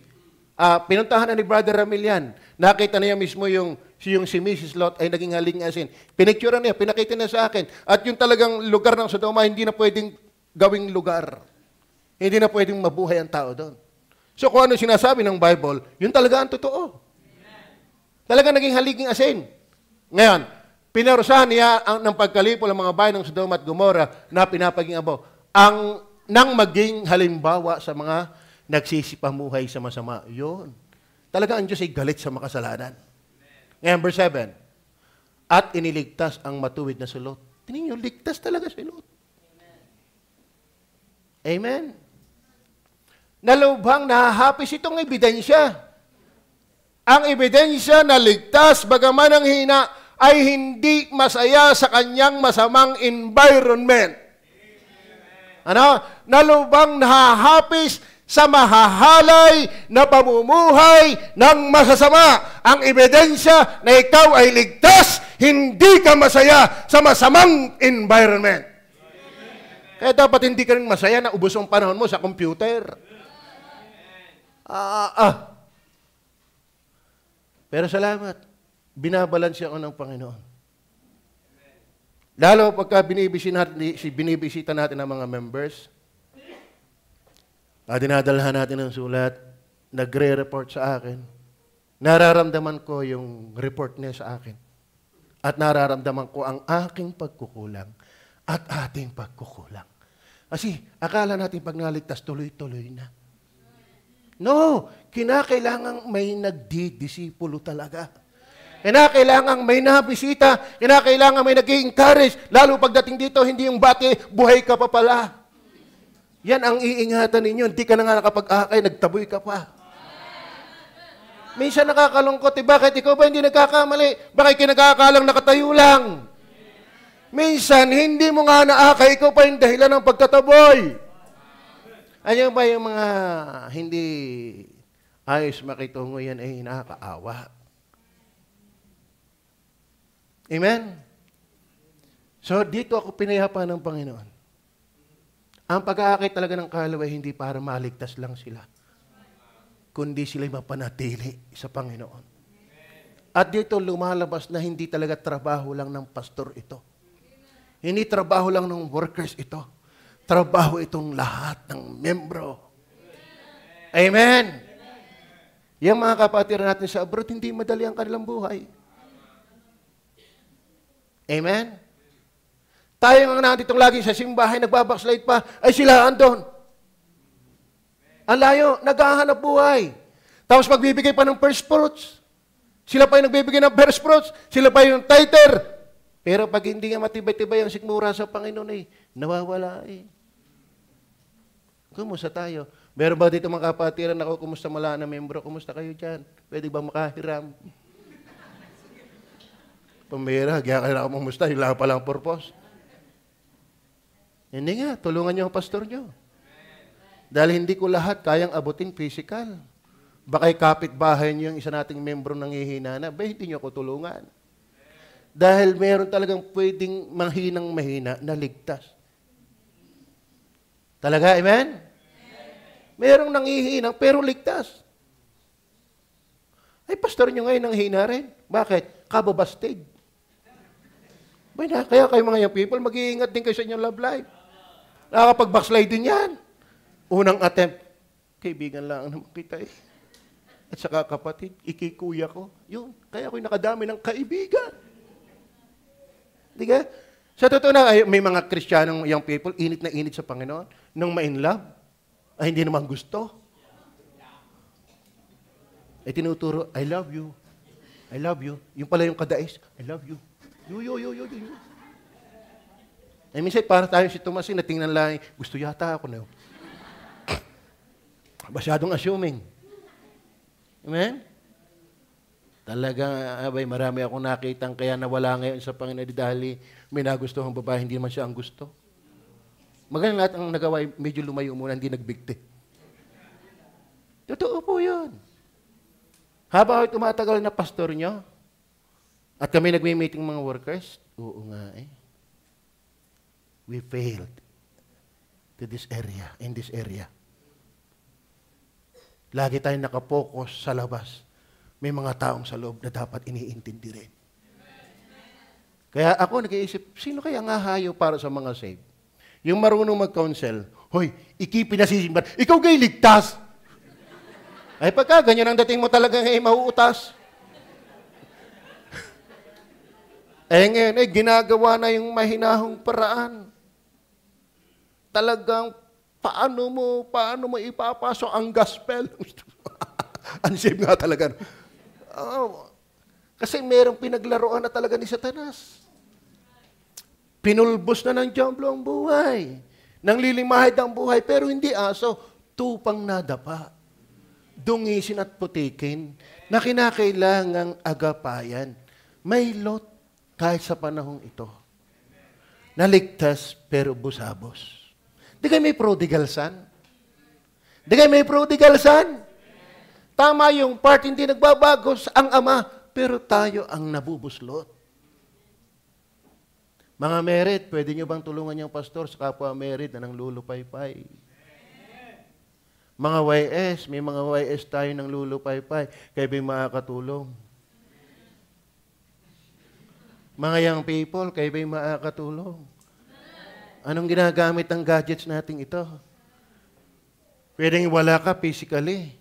Pinuntahan na ni Brother Ramil yan. Nakita niya mismo yung si Mrs. Lot ay naging haling asin. Pinicture niya, pinakita niya sa akin. At yung talagang lugar ng Sodoma, hindi na pwedeng gawing lugar. Hindi na pwedeng mabuhay ang tao doon. So kung ano sinasabi ng Bible, yun talaga ang totoo. Talagang naging haliging asin. Ngayon, pinarusahan niya ng pagkalipol ang mga bayan ng Sodoma at Gomorrah na pinapaging abo. Nang maging halimbawa sa mga nagsisipamuhay sa masama. Yun. Talaga ang Diyos ay galit sa makasalanan. Ngayon, verse 7. At iniligtas ang matuwid na si Lot. Tingnan niyo, ligtas talaga si Lot. Amen. Nalubhang nahahapis itong ebidensya. Ang ebidensya na ligtas, bagaman ang hina, ay hindi masaya sa kanyang masamang environment. Ano? Nalubhang nahahapis sa mahahalay na pamumuhay ng masasama. Ang ebidensya na ikaw ay ligtas, hindi ka masaya sa masamang environment. Kaya dapat hindi ka rin masaya na ubos ang panahon mo sa computer. Pero salamat, binabalansya ako ng Panginoon. Lalo pagka binibisita natin ang mga members, dinadalhan natin ng sulat, nagre-report sa akin, nararamdaman ko yung report niya sa akin. At nararamdaman ko ang aking pagkukulang at ating pagkukulang. Kasi akala natin pag naligtas, tuloy-tuloy na. No, kinakailangang may nagdidisipulo talaga. Kinakailangang may nabisita, kinakailangang may nag-i-encourage, lalo pagdating dito, hindi yung bati, buhay ka pa pala. Yan ang iingatan ninyo, hindi ka na nga nakapag-akay, nagtaboy ka pa. Minsan nakakalungkot, bakit ikaw ba hindi nagkakamali? Bakit kinagkakalang nakatayo lang? Minsan, hindi mo nga naakay, ikaw pa yung dahilan ng pagtataboy. Ano ba yung mga hindi ayos makitungo yan ay nakakaawa? Amen? So, dito ako pinayapa ng Panginoon. Ang pag-aakit talaga ng kaluluwa hindi para maligtas lang sila, kundi sila'y mapanatili sa Panginoon. At dito lumalabas na hindi talaga trabaho lang ng pastor ito. Hindi trabaho lang ng workers ito. Trabaho itong lahat ng membro. Amen? Yung mga kapatid natin sa abroad, hindi madali ang kanilang buhay. Amen? Tayo nga nandito lagi sa simbahay, nagbabackslide pa, ay sila andon. Ang layo, naghahanap buhay. Tapos magbibigay pa ng first fruits. Sila pa yung nagbibigay ng first fruits. Sila pa yung tither. Pero pag hindi nga matibay-tibay ang sikmura sa Panginoon, nawawala eh. Kumusta tayo? Meron ba dito mga kapatiran ako, kumusta mula na membro? Kumusta kayo dyan? Pwede ba makahiram? Pamira, kaya kayo kumusta? Yung lang palang purpose. Hindi nga, tulungan niyo ang pastor niyo. Dahil hindi ko lahat kayang abutin physical. Baka kapitbahay niyo yung isa nating membro nanghihina na, hindi niyo ako tulungan. Dahil meron talagang pwedeng mahina na ligtas. Talaga, amen? Merong nanghihinang pero ligtas. Ay, pastor niyo ngayon nanghina rin. Bakit? Kababastig. Kaya kayo mga young people, mag-iingat din kayo sa inyong love life. Nakakapag-backslide din yan. Unang attempt, kaibigan lang naman kita eh. At saka kapatid, ikikuya ko. Yun, kaya ako'y nakadami ng kaibigan. Di ka? Sa totoo na, may mga Kristiyanong young people, init na init sa Panginoon, nang ma-in love, ay hindi naman gusto. Ay tinuturo, I love you. I love you. Yung pala yung kadais, I love you. Yo. Ay minsan, para tayo si Tomasin, natingnan lang, gusto yata ako na. Masyadong assuming. Amen? Talagang, marami akong nakitang kaya nawala ngayon sa Panginoon dahil may nagustuhang babae, hindi naman siya ang gusto. Magaling lahat ang nagawa, medyo lumayo muna, hindi nagbigti. Totoo po yun. Habang ako tumatagal na pastor nyo, at kami nagme-meeting mga workers, oo nga eh. We failed to this area, in this area. Lagi tayong nakapokus sa labas. May mga taong sa loob na dapat iniintindi rin. Kaya ako nag-iisip, sino kaya nga hayo para sa mga saved? Yung marunong mag-counsel, hoy, ikipinasisimban, ikaw gay ligtas. Ay pagka ganyan ang dating mo talaga mauutas. Ngayon, ginagawa na yung mahinahong paraan. Talagang, paano mo ipapasok ang gospel? Unsaved nga talaga. Kasi merong pinaglaruan na talaga ni Satanas. Pinulbos na ng jamblo ang buhay. Nang lilimahid ang buhay, pero hindi aso, tupang nadapa. Dungisin at putikin na kinakailangang agapayan. May lot kahit sa panahong ito. Naligtas pero busabos. Di kayo may prodigal son? Di kayo may prodigal son? Tama yung part, hindi nagbabago ang ama, pero tayo ang nabubuslot. Mga merit, pwede nyo bang tulungan yung pastor sa kapwa merit na nang lulupay-pay? Mga YS, may mga YS tayo nang lulupay-pay, kaya may makakatulong. Mga young people, kayo ba'y makakatulong? Anong ginagamit ang gadgets natin ito? Pwedeng wala ka physically.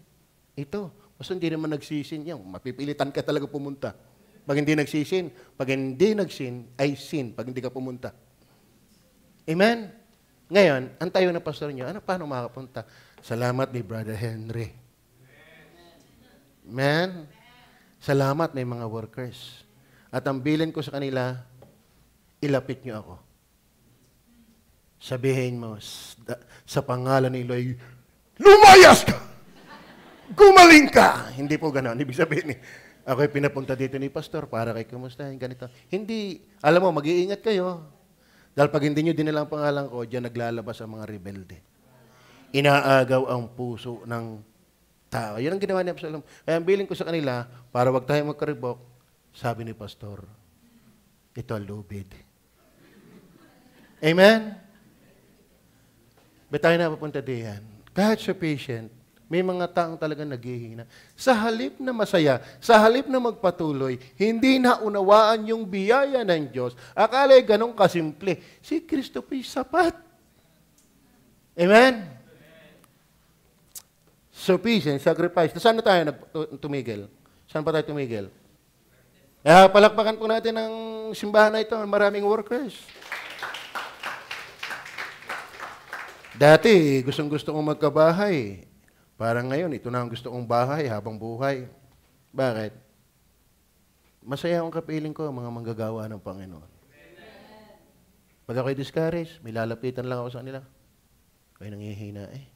Ito. Basta hindi naman nagsisin yan. Mapipilitan ka talaga pumunta. Pag hindi nagsisin, pag hindi nagsin, ay sin pag hindi ka pumunta. Amen? Ngayon, ang tayo na pastor nyo, paano makapunta? Salamat ni Brother Henry. Amen? Salamat may mga workers. At ang bilin ko sa kanila, ilapit nyo ako. Sabihin mo, sa pangalan ni Eloy, lumayas ka! Gumaling ka! Hindi po gano'n. Ibig sabihin, ako'y pinapunta dito ni Pastor para kay kumustahin, ganito. Hindi, alam mo, mag-iingat kayo. Dahil pag hindi nyo dinala ang pangalan ko, diyan naglalabas ang mga rebelde. Inaagaw ang puso ng tao. Yun ang ginawa ni Absalom. Kaya ang bilin ko sa kanila, para wag tayo magkaribok, sabi ni Pastor, Ito lubid. Amen? Ba't tayo na papunta diyan? Kahit sa patient, may mga taong talagang naghihina. Sa halip na masaya, sa halip na magpatuloy, hindi na unawaan yung biyaya ng Diyos. Akala ganun kasimple. Si Kristo po'y sapat. Amen? Sufficient, sacrifice. Saan na tayo tumigil? Saan pa tayo tumigil? Palakpakan po natin ang simbahan na ito. Maraming workers. Dati, gustong-gusto kong magkabahay. Parang ngayon, ito na ang gusto kong bahay habang buhay. Bakit? Masaya akong kapiling ko, mga manggagawa ng Panginoon. Pag ako'y discouraged, may lalapitan lang ako sa kanila. Ako'y nangihina eh.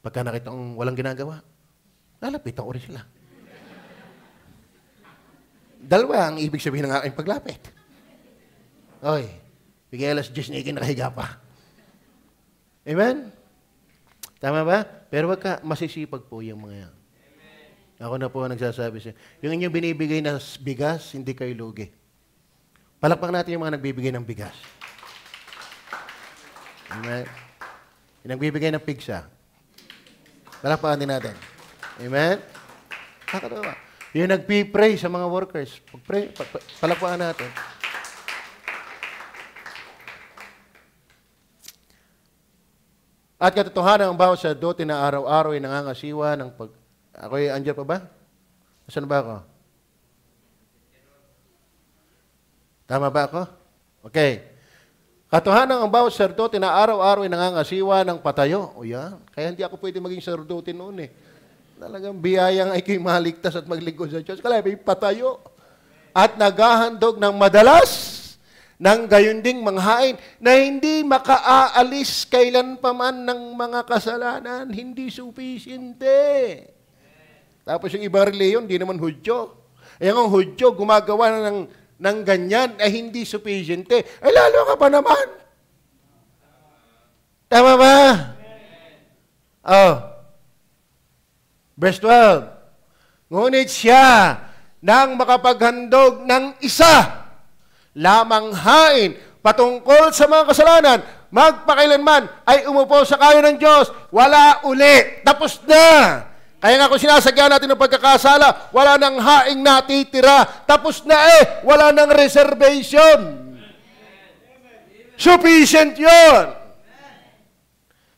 Pagka nakita kong walang ginagawa, lalapitan ko rin sila. Dalawa ang ibig sabihin ng aking paglapit. Oy, bigay alas 10 na nakahiga pa. Amen? Tama ba? Pero wag ka, masisipag po yung mga yan. Ako na po ang nagsasabi siya. Yung inyong binibigay na bigas, hindi kayo lugi. Palakpak natin yung mga nagbibigay ng bigas. Amen? Yung nagbibigay ng pigsa. Palakpakan din natin. Amen? Nakatawa. Yung nagpipray sa mga workers. Pag-pray, palakpakan natin. At katotohanan ang bawat sacerdote na araw-araw ay nangangasiwa ng pag... Ako'y andyan pa ba? Nasaan ba ako? Tama ba ako? Okay. Katotohanan ang bawat sacerdote na araw-araw ay nangangasiwa ng patayo. O yan. Kaya hindi ako pwede maging sacerdote noon eh. Talagang biyayang ay kayo maligtas at maglingkod sa Diyos. Kaya may patayo. At naghahandog ng madalas ng gayon ding manghain na hindi makaaalis kailan pa man ng mga kasalanan, hindi sufisyente. Tapos yung ibang reliyon, hindi naman Hudyo. Yung Hudyo, gumagawa na ng ganyan, ay hindi sufisyente. Ay lalo ka pa naman. Tama ba? Oh. Verse 12. Ngunit siya nang makapaghandog ng isa lamang hain patungkol sa mga kasalanan, magpakailanman ay umupo sa kayo ng Diyos. Wala uli. Tapos na. Kaya nga kung sinasagyan natin ng pagkakasala, wala nang haing natitira. Tapos na eh. Wala nang reservation. Sufficient yun.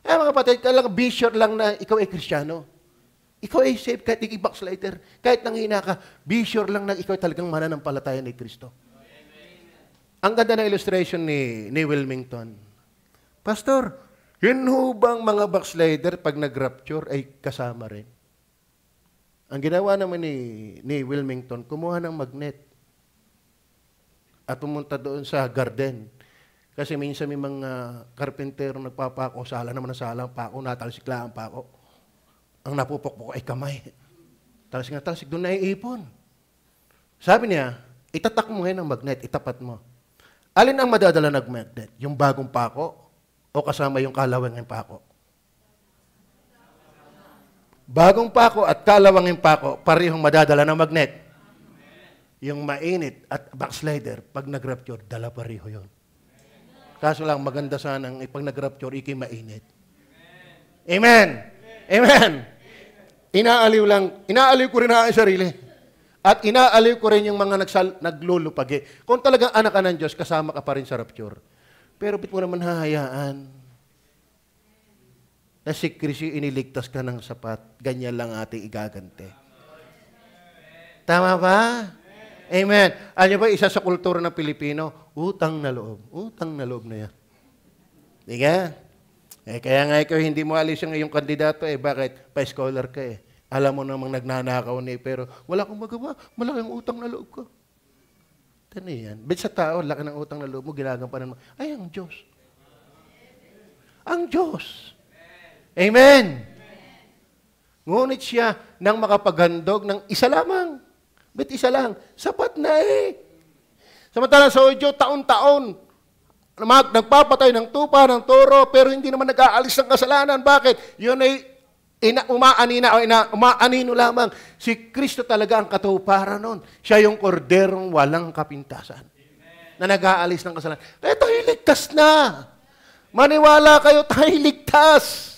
Eh mga kapatid, talagang be sure lang na ikaw ay Kristiyano. Ikaw ay saved kahit hindi backslider. Kahit nanghina ka, be sure lang na ikaw ay talagang mananampalataya ni Kristo. Ang ganda ng illustration ni Wilmington. Pastor, yun ho bang mga backslider pag nag-rapture ay kasama rin? Ang ginawa naman ni Wilmington, kumuha ng magnet at pumunta doon sa garden. Kasi minsan may mga karpentero nagpapako, sala naman ang sala ang pako, natalsikla ang pako. Ang napupokpok ay kamay. Talsik doon na iipon. Sabi niya, itatak mo ngayon ang magnet, itapat mo. Alin ang madadala ng magnet? Yung bagong pako o kasama yung kalawang ng pako? Bagong pako at kalawang ng pako, parehong madadala ng magnet. Yung mainit at backslider, pag nag-rapture, dala pareho yun. Kaso lang, maganda sanang pag nag-rapture, ikay mainit. Amen! Amen! Inaaliw ko rin ang sarili. At inaaliw ko rin yung mga naglulupagi. Kung talagang anak ka ng Diyos, kasama ka pa rin sa rapture. Pero bit mo naman hahayaan na si Kristo iniligtas ka ng sapat. Ganyan lang ating igaganti. Tama ba? Amen. Alam niyo ba, isa sa kultura ng Pilipino, utang na loob. Utang na loob na yan. Diga? Kaya nga ikaw hindi mo alis yung iyong kandidato bakit? Pa-scholar ka Alam mo namang nagnanakaw pero wala kang magawa. Malaking utang na loob ko. Tano yan. Bet sa tao, laki ng utang na loob mo, ginagampanan mo. Ay, ang Diyos. Ang Diyos. Amen. Ngunit siya nang makapaghandog ng isa lamang. Bet isa lang. Sapat na Samantalang sa Hudyo, taon-taon, nagpapatay ng tupa, ng toro, pero hindi naman nag-aalis ng kasalanan. Bakit? Yun ay Umaanino lamang. Si Kristo talaga ang katuparan nun. Siya yung korderong walang kapintasan. Na nag-aalis ng kasalanan. Kaya tayo ligtas na. Maniwala kayo, tayo ligtas.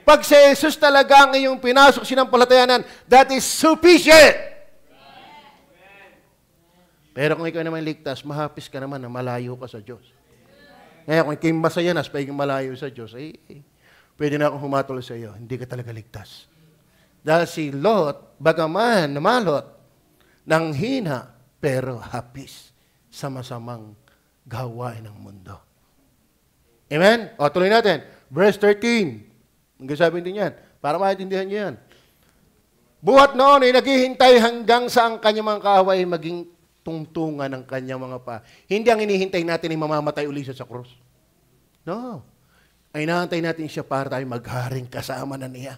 Pag si Jesus talaga ang iyong pinasok sinampalatayanan, that is sufficient. Pero kung ikaw naman ligtas, mahapis ka naman na malayo ka sa Diyos. Ngayon, kung ikaw masaya na, pagiging malayo sa Diyos, pwede na akong humatol sa iyo. Hindi ka talaga ligtas. Dahil si Lot, bagaman namalot, nang hina, pero hapis sa masamang gawain ng mundo. Amen? O, tuloy natin. Verse 13. Ang sabi din yan. Para maintindihan niyo yan. Buhat noon ay naghihintay hanggang sa ang kanyang mga kaaway maging tungtungan ng kanyang mga pa. Hindi ang inihintay natin ay mamamatay uli siya sa krus. No. Ay inaantay natin siya para tayo magharing kasama na niya.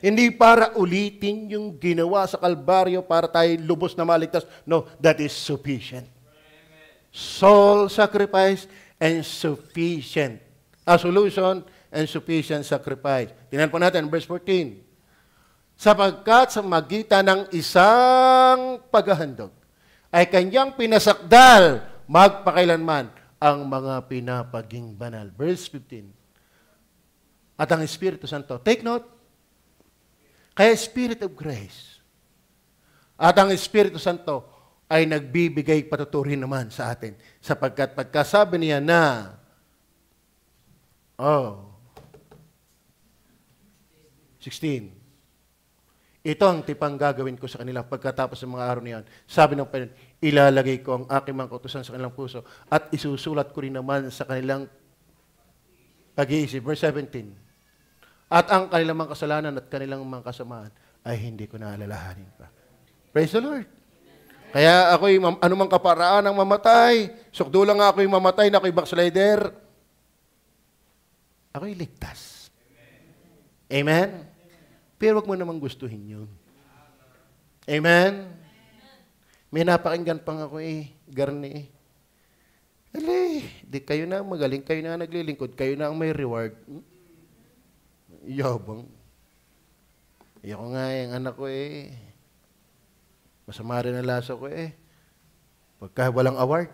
Hindi para ulitin yung ginawa sa Kalbaryo para tayo lubos na maligtas. No, that is sufficient. Soul sacrifice and sufficient. A solution and sufficient sacrifice. Tingnan po natin, verse 14. Sapagkat sa magitan ng isang paghahandog, ay kanyang pinasakdal magpakailanman ang mga pinapaging banal. Verse 15. At ang Espiritu Santo, take note, kaya Spirit of Grace. At ang Espiritu Santo ay nagbibigay patuturin naman sa atin. Sapagkat pagkasabi niya na, 16. Ito ang tipang gagawin ko sa kanila pagkatapos ng mga araw niyan. Sabi ng Panginoon, ilalagay ko ang aking mga kautusan sa kanilang puso at isusulat ko rin naman sa kanilang pag-iisip. Verse 17. At ang kanilang mga kasalanan at kanilang mga kasamaan ay hindi ko naalalahanin pa. Praise the Lord. Kaya ako'y anumang kaparaan ang mamatay, sukdo lang ako'y mamatay na ako'y backslider, ako'y ligtas. Amen? Pero wag mo namang gustuhin yun. Amen? May napakinggan pang ako Garni. Di kayo na magaling, kayo na naglilingkod, kayo na ang may reward. Yabang. Ayoko nga yung anak ko masama rin ang lasa ko Pagka walang award.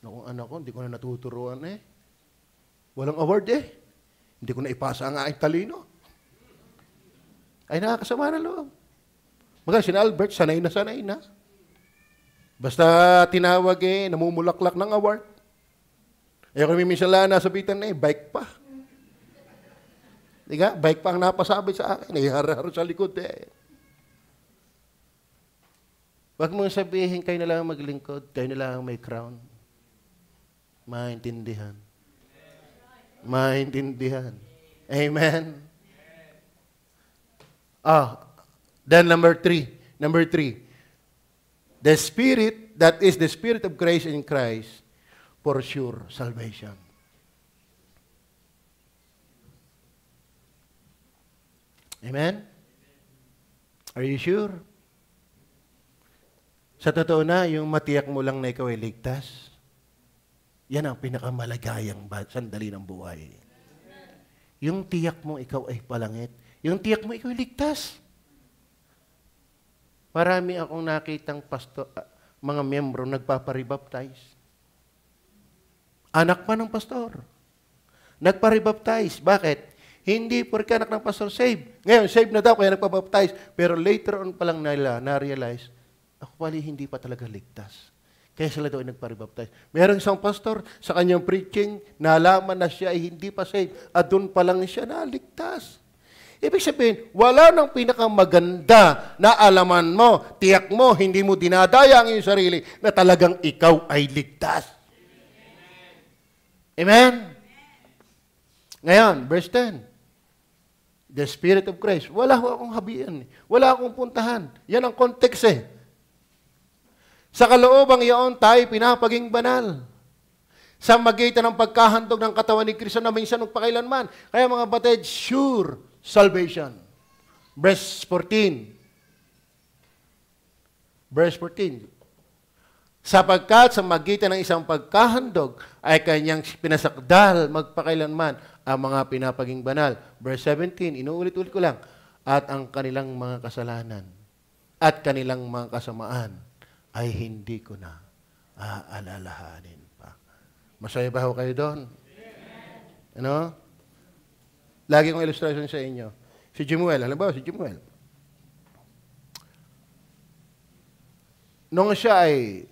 Nakong anak ko, hindi ko na natuturuan Walang award Hindi ko na ipasa ang aking talino. Ay nakakasama na loob. Maganda, si Albert, sanay na. Basta tinawag namumulaklak ng award. Kung mimisala na sabitan bike pa. Diga? Bike pa ang napasabit sa akin. Haro-haro sa likod Huwag mong sabihin, kayo na lang maglingkod, kayo na lang may crown. Maintindihan. Maintindihan. Amen? Then number three. The Spirit, that is the Spirit of grace in Christ, for sure salvation. Amen? Are you sure? Sa totoo na, yung matiyak mo lang na ikaw ay ligtas, yan ang pinakamalagayang sandali ng buhay. Yung tiyak mo ikaw ay palangit, yung tiyak mo ikaw ay ligtas. Marami akong nakitang pastor, mga miyembro nagpaparibaptize. Anak pa ng pastor. Nagparibaptize. Bakit? Hindi porque anak ng pastor save. Ngayon, save na daw kaya nagpabaptize. Pero later on pa lang nila na-realize, actually hindi pa talaga ligtas. Kaya sila daw ay nagparibaptize. Meron isang pastor sa kanyang preaching, nalaman na siya ay hindi pa save. At doon pa lang siya naligtas. Ibig sabihin, wala nang pinakamaganda na alaman mo, tiyak mo, hindi mo dinadaya ang iyong sarili na talagang ikaw ay ligtas. Amen? Ngayon, verse 10. The Spirit of Christ. Wala akong habian. Wala akong puntahan. Yan ang context Sa kaloobang iyon, tayo pinapaging banal. Sa magitan ng pagkahandog ng katawan ni Kristo na minsan magpakailanman. Kaya mga batid, sure salvation. Verse 14. Verse 14. Sapagkat sa magitan ng isang pagkahandog ay kanyang pinasakdal magpakailanman ang mga pinapaging banal. Verse 17, inuulit-ulit ko lang. At ang kanilang mga kasalanan at kanilang mga kasamaan ay hindi ko na aalalahanin pa. Masaya ba ho kayo doon? Ano? Lagi kong illustration sa inyo. Si Jimuel, alam ba si Jimuel? Nung siya ay,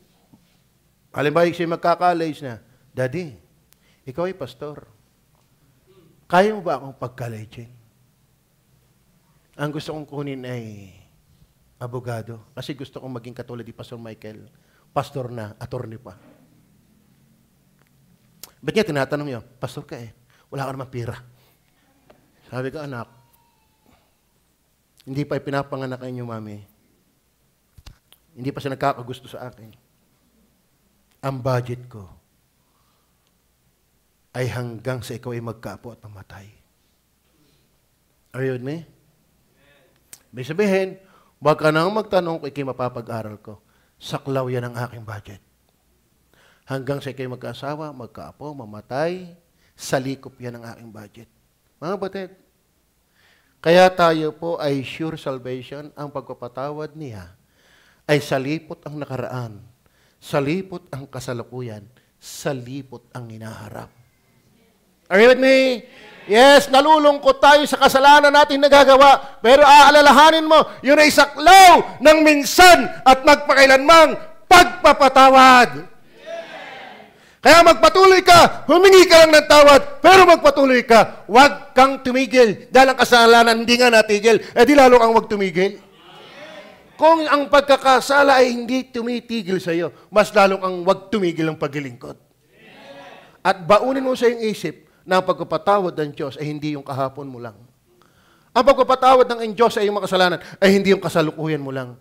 halimbawa siya magka-college na, Daddy, ikaw ay pastor. Kaya mo ba akong pag-collegein? Ang gusto kong kunin ay abogado. Kasi gusto kong maging katulad ni Pastor Michael. Pastor na, attorney pa. Ba't niya tinatanong niyo, pastor ka eh, wala ka naman pira. Sabi ko, anak, hindi pa pinapanganak ang inyong mami. Hindi pa siya nagkakagusto sa akin. Ang budget ko ay hanggang sa ikaw ay magkaapo at mamatay. Are you with me? May sabihin, wag ka nang magtanong kung ikay mapapag-aral ko. Saklaw yan ang aking budget. Hanggang sa ikay magkaasawa, magkaapo, mamatay, salikop yan ang aking budget. Mga batid, kaya tayo po ay sure salvation, ang pagpapatawad niya ay salipot ang nakaraan, salipot ang kasalukuyan, salipot ang hinaharap. Are you with me? Yes, nalulungkot tayo sa kasalanan natin nagagawa, pero aalalahanin mo, yun ay saklaw ng minsan at magpakailanmang pagpapatawad. Kaya magpatuloy ka, humingi ka lang ng tawad, pero magpatuloy ka, huwag kang tumigil. Dahil ang kasalanan hindi nga natigil, di lalo kang huwag tumigil. Kung ang pagkakasala ay hindi tumitigil sa iyo, mas lalo kang huwag tumigil ang paglilingkod. At baunin mo sa iyong isip, na ang pagpapatawad ng Diyos ay hindi yung kahapon mo lang. Ang pagpapatawad ng Diyos ay yung mga kasalanan ay hindi yung kasalukuyan mo lang.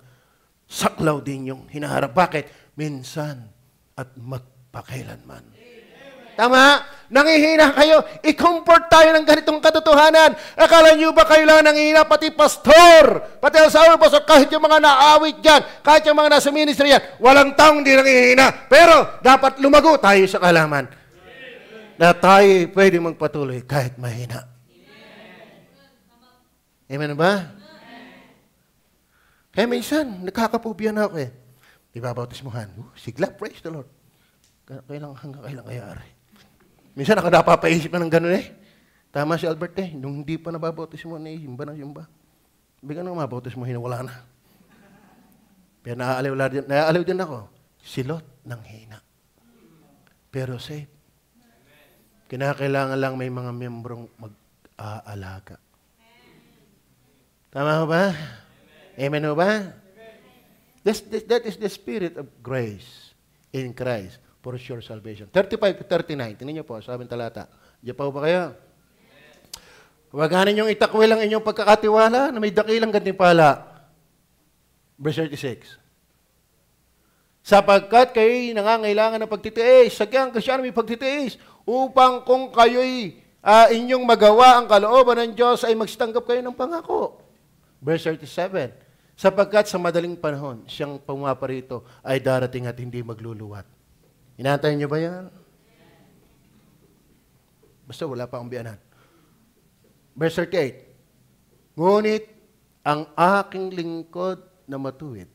Saklaw din yung hinaharap. Bakit? Minsan at magpakailanman. Tama? Nangihina kayo. I-comfort tayo ng ganitong katotohanan. Akala nyo ba kayo lang nangihina? Pati pastor, pati asawa ng pastor, kahit yung mga naawit dyan, kahit yung mga nasa ministry yan, walang taong hindi nangihina. Pero dapat lumago tayo sa kalaman na tayo pwede magpatuloy kahit mahina. Amen ba? Kaya minsan, nagkakapubyan ako eh. Ibabautismuhan. Sigla, praise the Lord. Hanggang kailang kaya ari. Minsan ako napapaisip na ng gano'n eh. Tama si Albert eh. Nung hindi pa nababautismuhan eh, simba ng simba. Bigyan nang mabautismuhin, wala na. Pero naaaliw din ako. Silot ng hina. Pero safe. Kinakailangan lang may mga membrong mag-aalaga. Tama ba? Amen ba? That is the spirit of grace in Christ for sure salvation. 35 to 39. Tingnan niyo po, sabi ng talata. Diyan pa ba kayo? Huwag ninyong itakwil ang inyong pagkakatiwala na may dakilang gantimpala. Verse 36. Sapagkat kayo'y nangangailangan ng pagtitiis, sagyang Kristyano may pagtitiis, upang kung kayo'y inyong magawa ang kalooban ng Diyos ay magsitanggap kayo ng pangako. Verse 37, sapagkat sa madaling panahon, siyang pumaparito ay darating at hindi magluluwat. Inaantayin niyo ba yan? Basta wala pa akong biyanan. Verse 38, ngunit ang aking lingkod na matuwid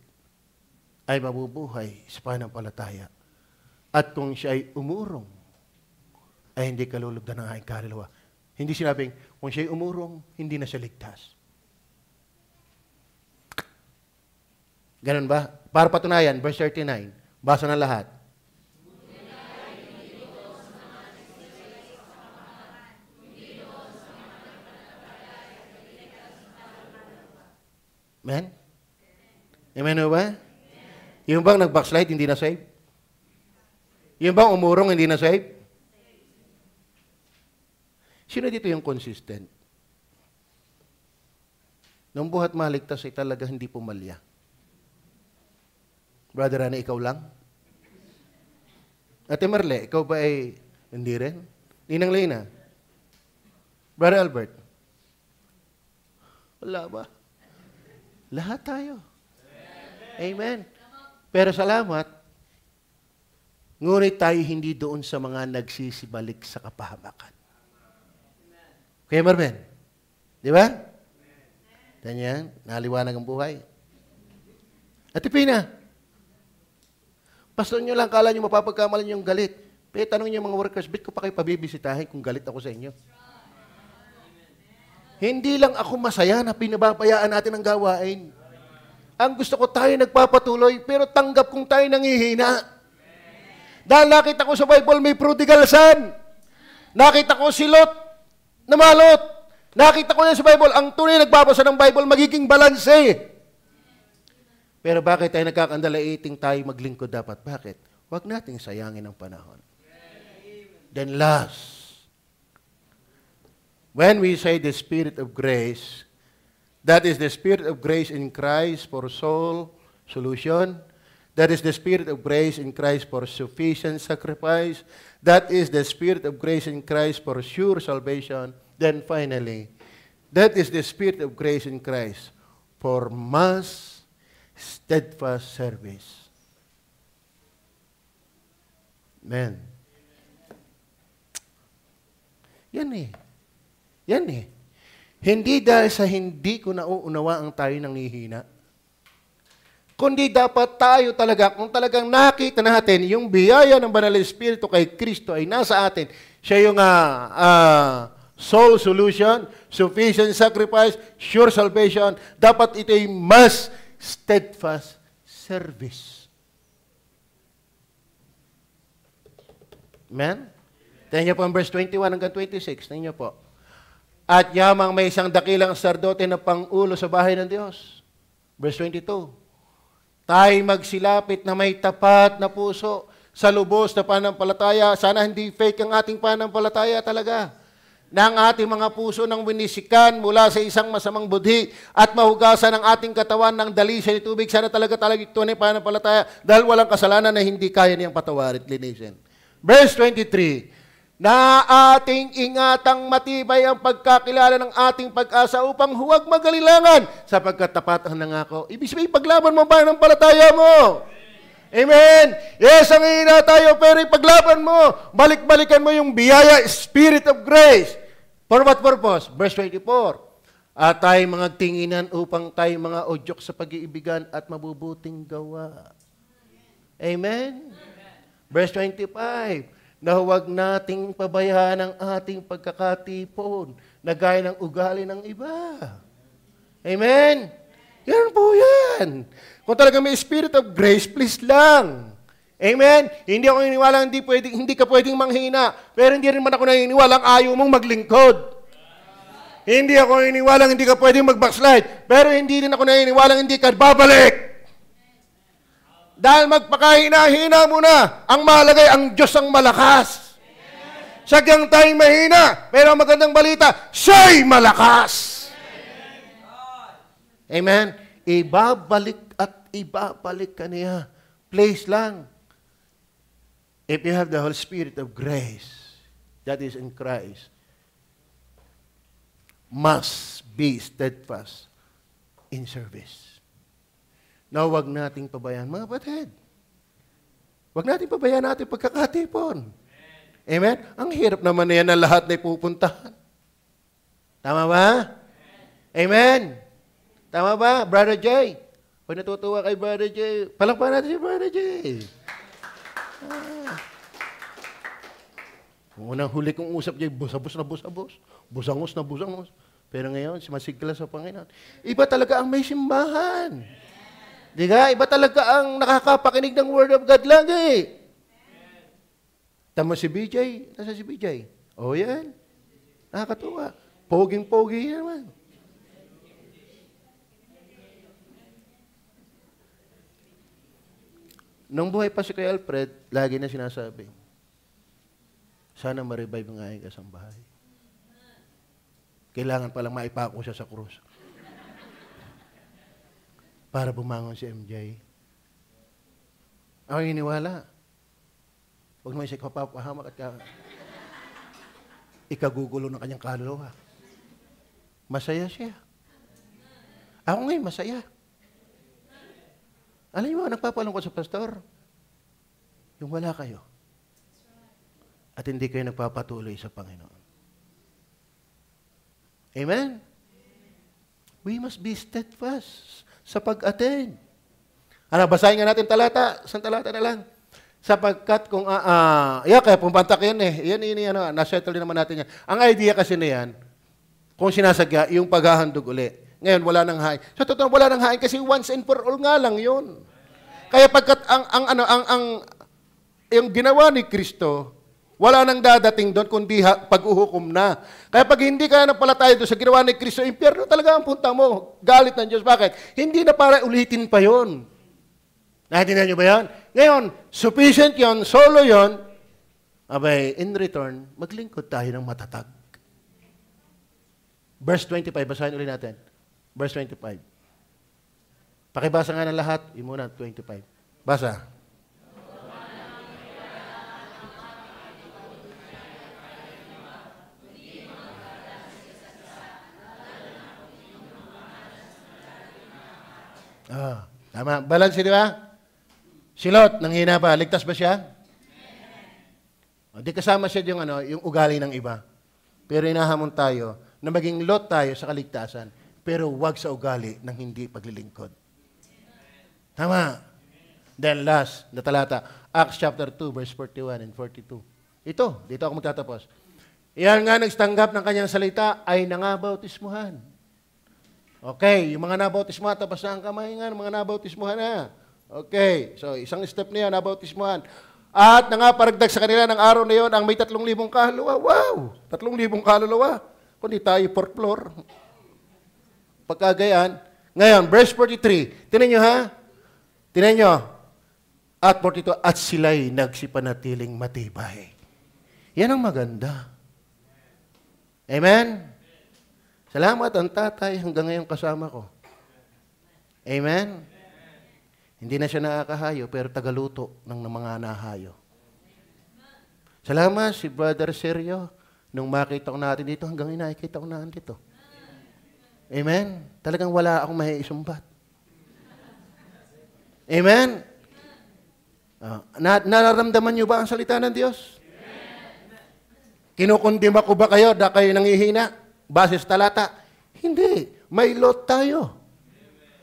ay mabubuhay sa pananampalataya. At kung siya ay umurong, ay hindi kalulugdan ng aking kaluluwa. Hindi sinabing, kung siya ay umurong, hindi na siya ligtas. Ganun ba? Para patunayan, verse 39, basa na lahat. Amen? Amen ba? Yung bang nag-backslide, hindi na save? Yung bang umurong, hindi na save? Sino dito yung consistent? Nung buhat maligtas ay talaga hindi pumalya. Brother Rana, ikaw lang? Ate Marle, ikaw ba ay hindi rin? Ninang Lena? Brother Albert? Wala ba? Lahat tayo. Amen. Pero salamat, ngunit tayo hindi doon sa mga nagsisibalik sa kapahamakan. Kaya Marvin, di ba? Ganyan, naliwanag ang buhay. At Pina, pastor nyo lang, kala nyo mapapagkamalan yung galit. Pero tanong nyo mga workers, bit ko pa kayo pabibisitahin kung galit ako sa inyo? Hindi lang ako masaya na pinababayaan natin ang gawain. Ang gusto ko tayo nagpapatuloy, pero tanggap kung tayo nangihina. Dahil nakita ko sa Bible may prodigal son. Nakita ko si Lot na malot. Nakita ko yan sa Bible, ang tunay nagbabasa ng Bible, magiging balanse. Pero bakit tayo nagkakandalaiting tayo maglingkod dapat? Bakit? Huwag nating sayangin ang panahon. Then last, when we say the Spirit of grace, that is the Spirit of grace in Christ for soul solution. That is the Spirit of grace in Christ for sufficient sacrifice. That is the Spirit of grace in Christ for sure salvation. Then finally, that is the Spirit of grace in Christ for mass steadfast service. Amen. Yan eh. Hindi dahil sa hindi ko nauunawa ang tayo nanghihina. Kundi dapat tayo talaga, kung talagang nakita natin, yung biyaya ng Banal na Espiritu kay Kristo ay nasa atin. Siya yung soul solution, sufficient sacrifice, sure salvation. Dapat ito ay mas steadfast service. Amen? Tingnan niyo po ang verse 21 hanggang 26. Tingnan niyo po. At yamang may isang dakilang sardote na pangulo sa bahay ng Diyos. Verse 22. Tayo magsilapit na may tapat na puso sa lubos na pananampalataya. Sana hindi fake ang ating pananampalataya talaga. Na ang ating mga puso nang winisikan mula sa isang masamang budhi at mahugasan ang ating katawan ng dalisya ni tubig. Sana talaga ito na pananampalataya dahil walang kasalanan na hindi kaya niyang patawarin, linisin. Verse 23. Na ating ingatang matibay ang pagkakilala ng ating pag-asa upang huwag magalilangan sapagkat tapat ang nangako. Ibig sabihin, paglaban mo ba ng palataya mo? Amen. Yes, ang hina tayo, pero ipaglaban mo. Balik-balikan mo yung biyaya, Spirit of grace. For what purpose? Verse 24. At tayo mga tinginan upang tayo mga odyok sa pag-iibigan at mabubuting gawa. Amen. Verse 25. Na huwag nating pabayaan ang ating pagkakatipon na gaya ng ugali ng iba. Amen? Yan po yan. Kung talaga may Spirit of grace, please lang. Amen? Hindi ako naniniwala, hindi ka pwedeng manghina. Pero hindi rin man ako naniniwala, ayaw mong maglingkod. Hindi ako naniniwala, hindi ka pwedeng mag-backslide. Pero hindi rin ako naniniwala, hindi ka babalik. Dahil magpakahina-hina muna. Ang malagay, ang Diyos ang malakas. Sagyang tayong mahina, pero magandang balita, siya'y malakas. Amen? Ibabalik at ibabalik ka niya. Please lang. If you have the Holy Spirit of grace, that is in Christ, must be steadfast in service. Na huwag nating pabayaan. Mga kapatid, huwag nating pabayaan natin pagkakatipon. Amen? Ang hirap naman na yan na lahat na ipupuntahan. Tama ba? Amen? Tama ba, Brother Jay? Pag natutuwa kay Brother Jay, palakpakan natin si Brother Jay. Unang huli kong usap Jay, busabos na busabos. Busangos na busangos. Pero ngayon, masigla sa Panginoon. Iba talaga ang may simbahan. Di ba? Iba talaga ang nakakapakinig ng Word of God lang eh. Tama si BJ. Nasa si BJ? O yan. Nakakatuwa. Poging-pogi naman. Nung buhay pa si Kuya Alfred, lagi na sinasabi, sana ma-revive nga yung kasambahay. Kailangan palang maipako siya sa krus. Para bumangon si MJ. Ako iniwala. Huwag naman siya kapapahamak at ikagugulo ng kanyang kaluluwa. Masaya siya. Ako ngayon, masaya. Alam niyo ba, nagpapalungkot sa pastor? Yung wala kayo. At hindi kayo nagpapatuloy sa Panginoon. Amen? We must be steadfast sa pag-attend. Ano, basahin nga natin talata. Isang talata na lang. Sapagkat kung, kaya pumantak yan eh. Yan, nasettle din naman natin yan. Ang idea kasi na yan, kung sinasagya, yung paghahandog uli. Ngayon, wala nang hain. Sa totoo, wala nang hain kasi once and for all nga lang yun. Kaya pagkat yung ginawa ni Kristo, wala nang dadating doon kundi pag-uhukom na. Kaya pag hindi ka napalataya doon sa ginawa ni Kristo, impyerno talaga ang punta mo. Galit ng Diyos. Bakit? Hindi na para ulitin pa yon. Naintindihan niyo ba yan? Ngayon, sufficient yon, solo yon. Abay, in return, maglingkod tayo ng matatag. Verse 25, basahin ulit natin. Verse 25. Pakibasa nga ng lahat. Yung muna, 25. Basa. Tama. Balance, di ba? Si Lot, nanghina ba? Ligtas ba siya? Di kasama siya yung ugali ng iba. Pero inahamon tayo na maging Lot tayo sa kaligtasan, pero wag sa ugali ng hindi paglilingkod. Tama. Then last, na talata, Acts chapter 2, verse 41 and 42. Dito ako magtatapos. Iyan nga nagtanggap ng kanyang salita ay nangabautismuhan. Okay, yung mga nabautismuhan, tapos na ang kamay nga, mga nabautismuhan na. Okay, so isang step na yan, nabautismuhan. At nangaparagdag sa kanila ng araw na yon ang may 3,000 kaluluwa. Wow! 3,000 kaluluwa. Kundi tayo 4th floor. Pagkagayaan. Ngayon, verse 43. Tinan nyo ha? Tinan nyo. At 42, at sila'y nagsipanatiling matibay. Yan ang maganda. Amen? Salamat ang tatay hanggang ngayon kasama ko. Amen? Hindi na siya nakakahayo, pero tagaluto ng mga nahayo. Salamat si Brother Sergio. Nung makita ko natin dito, hanggang nakikita ko na dito. Amen? Talagang wala akong maiisumbat. Amen? Nararamdaman niyo ba ang salita ng Diyos? Kinukundima ko ba kayo dahil kayo nangihina? Base sa talata? Hindi. May Lot tayo.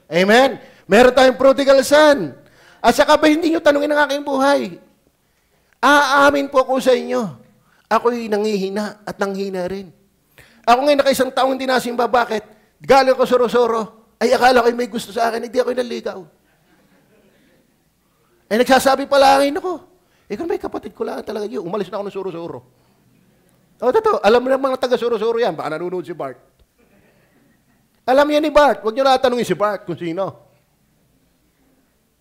Amen? Meron tayong prodigal son. At saka ba hindi nyo tanungin ang aking buhay? Aamin po ako sa inyo. Ako'y nangihina at nanghina rin. Ako ngayon naka1 taong hindi nasimba. Bakit? Galing ko soro-soro. Ay akala ko'y may gusto sa akin. Hindi ako'y naligaw. Ay nagsasabi palangin ako. Ikaw may kapatid ko lang talaga yun. Umalis na ako ng soro-soro. O, totoo. Alam mo na mga taga-soro-soro yan. Baka nanonood si Bart. Alam yan ni Bart. Huwag nyo natanungin si Bart kung sino.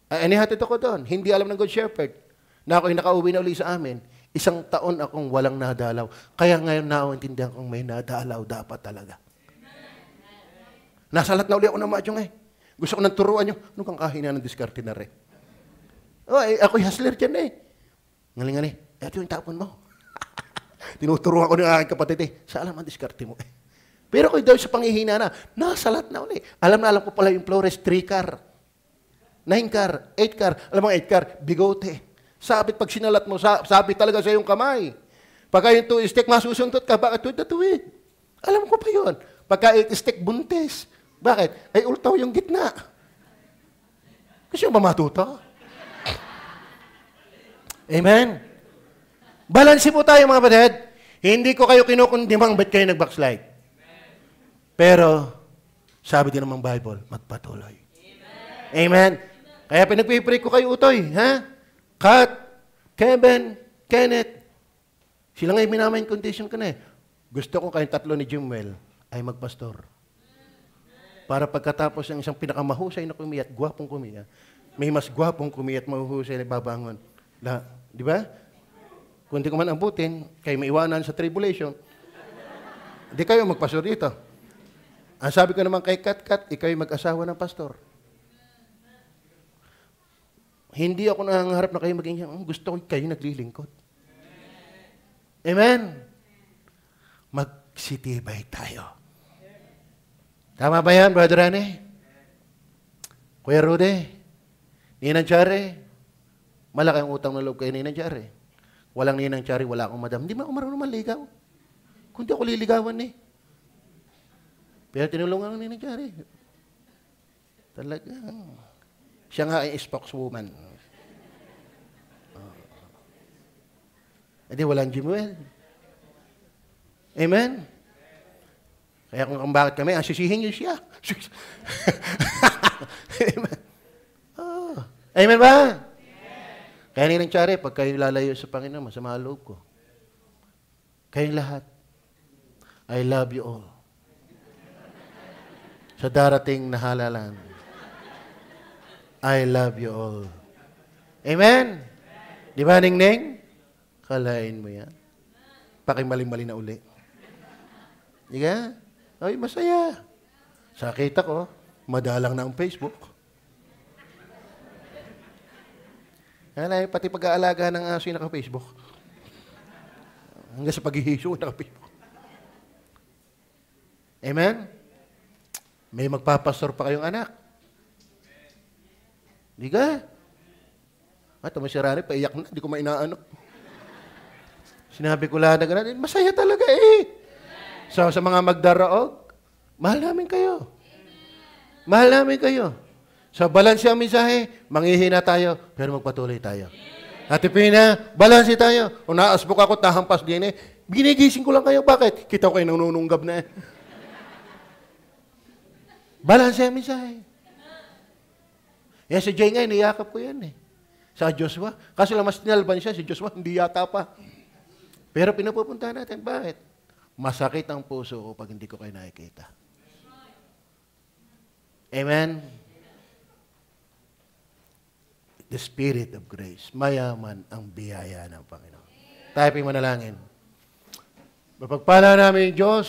Inihatid ako doon. Hindi alam ng Good Shepherd na ako'y nakauwi na uli sa amin. 1 taon akong walang nadalaw. Kaya ngayon naintindihan kong may nadalaw dapat talaga. Nasalat na uli ako ng madyong eh. Gusto ko nang turuan nyo. Ano kang kahina ng diskarte na rin? Ako'y hustler dyan eh. Ngaling-ngaling. Ito yung tapon mo. Tinuturuan ko ng aking kapatid eh. Sa alam ang diskarte mo eh. Pero kung daw sa panghihina na, nasalat na uli. Alam ko pala yung Flores 3 car. 9 car, 8 car. Alam mo, 8 car, bigote. Sabit pag sinalat mo, sabit talaga sa iyong kamay. Pagka yung 2 stick, masusuntot ka. Bakit tuwid na tuwid? Alam ko pa yun. Pagka 8 stick, buntis. Bakit? Ay, ultaw yung gitna. Kasi yung mamatuto. Amen? Balansin po tayo mga kapatid. Hindi ko kayo kinukundimang ba't kayo nag-backslide. Pero, sabi din naman Bible, magpatuloy. Amen? Kaya pinagpipray ko kayo utoy, ha? Kat, Kevin, Kenneth, sila ngayon minamain condition ka na eh. Gusto ko kayong 3 ni Jimwell ay magpastor. Para pagkatapos ng isang pinakamahusay na kumiyat, gwapong kumiyat, may mas gwapong kumiyat, mahuhusay na babangon. Di ba? Kung di ko man abutin, kayo maiwanan sa tribulation, di kayo magpastor dito. Ang sabi ko naman kay Kat, ikaw yung mag-asawa ng pastor. Hindi ako nangangarap na kayo maging gusto ko kayo naglilingkod. Amen? Magsitibay tayo. Tama ba yan, Brother Rane? Kuya Rude? Ninang Chari? Malaki ang utang na loob kay Ninang Chari. Walang Ninang Chari, wala akong madam. Hindi man ako marunong maligaw. Kundi ako liligawan eh. Pero tinulungan ni Jari. Talagang. Siya nga ay spokeswoman. Hindi, walang Jimuel. Amen? Kaya kung bakit kami, ang sisihin niyo siya. Amen. Oh. Amen ba? Kaya nilang Chari, pag kayo lalayo sa Panginoon, masama ang loob ko. Kayong lahat, I love you all. Sa darating na halalan, I love you all. Amen? Di ba, Ning-Ning? Kalain mo yan. Pakimali-mali na uli. Di ka? Ay, masaya. Sa kita ko, madalang na ang Facebook. Pati pag-aalaga ng aso yung naka-Facebook. Hanggang sa paghihiso, naka-Facebook. Amen? May magpapastor pa kayong anak. Di ka? Tumasirani, paiyak na, di ko mainaano. Sinabi ko lang na gano'n, masaya talaga eh. So, sa mga magdaraog, mahal namin kayo. Mahal namin kayo. Sa balanse ang mensahe, manghihina tayo, pero magpatuloy tayo. Ate Pina, balanse tayo. O naasbok ako, tahampas din eh. Ginigising ko lang kayo, bakit? Kita ko kayo nanununggab na eh. Balanse ang mensahe. Yan si Jay nga, niyakap ko yan eh. Sa Joshua. Kasi lang mas tinalban siya, si Joshua hindi yata pa. Pero pinupunta natin, bakit? Masakit ang puso ko pag hindi ko kayo nakikita. Amen? The Spirit of Grace. Mayaman ang biyaya ng Panginoon. Tayo pong manalangin. Mapagpala namin Diyos,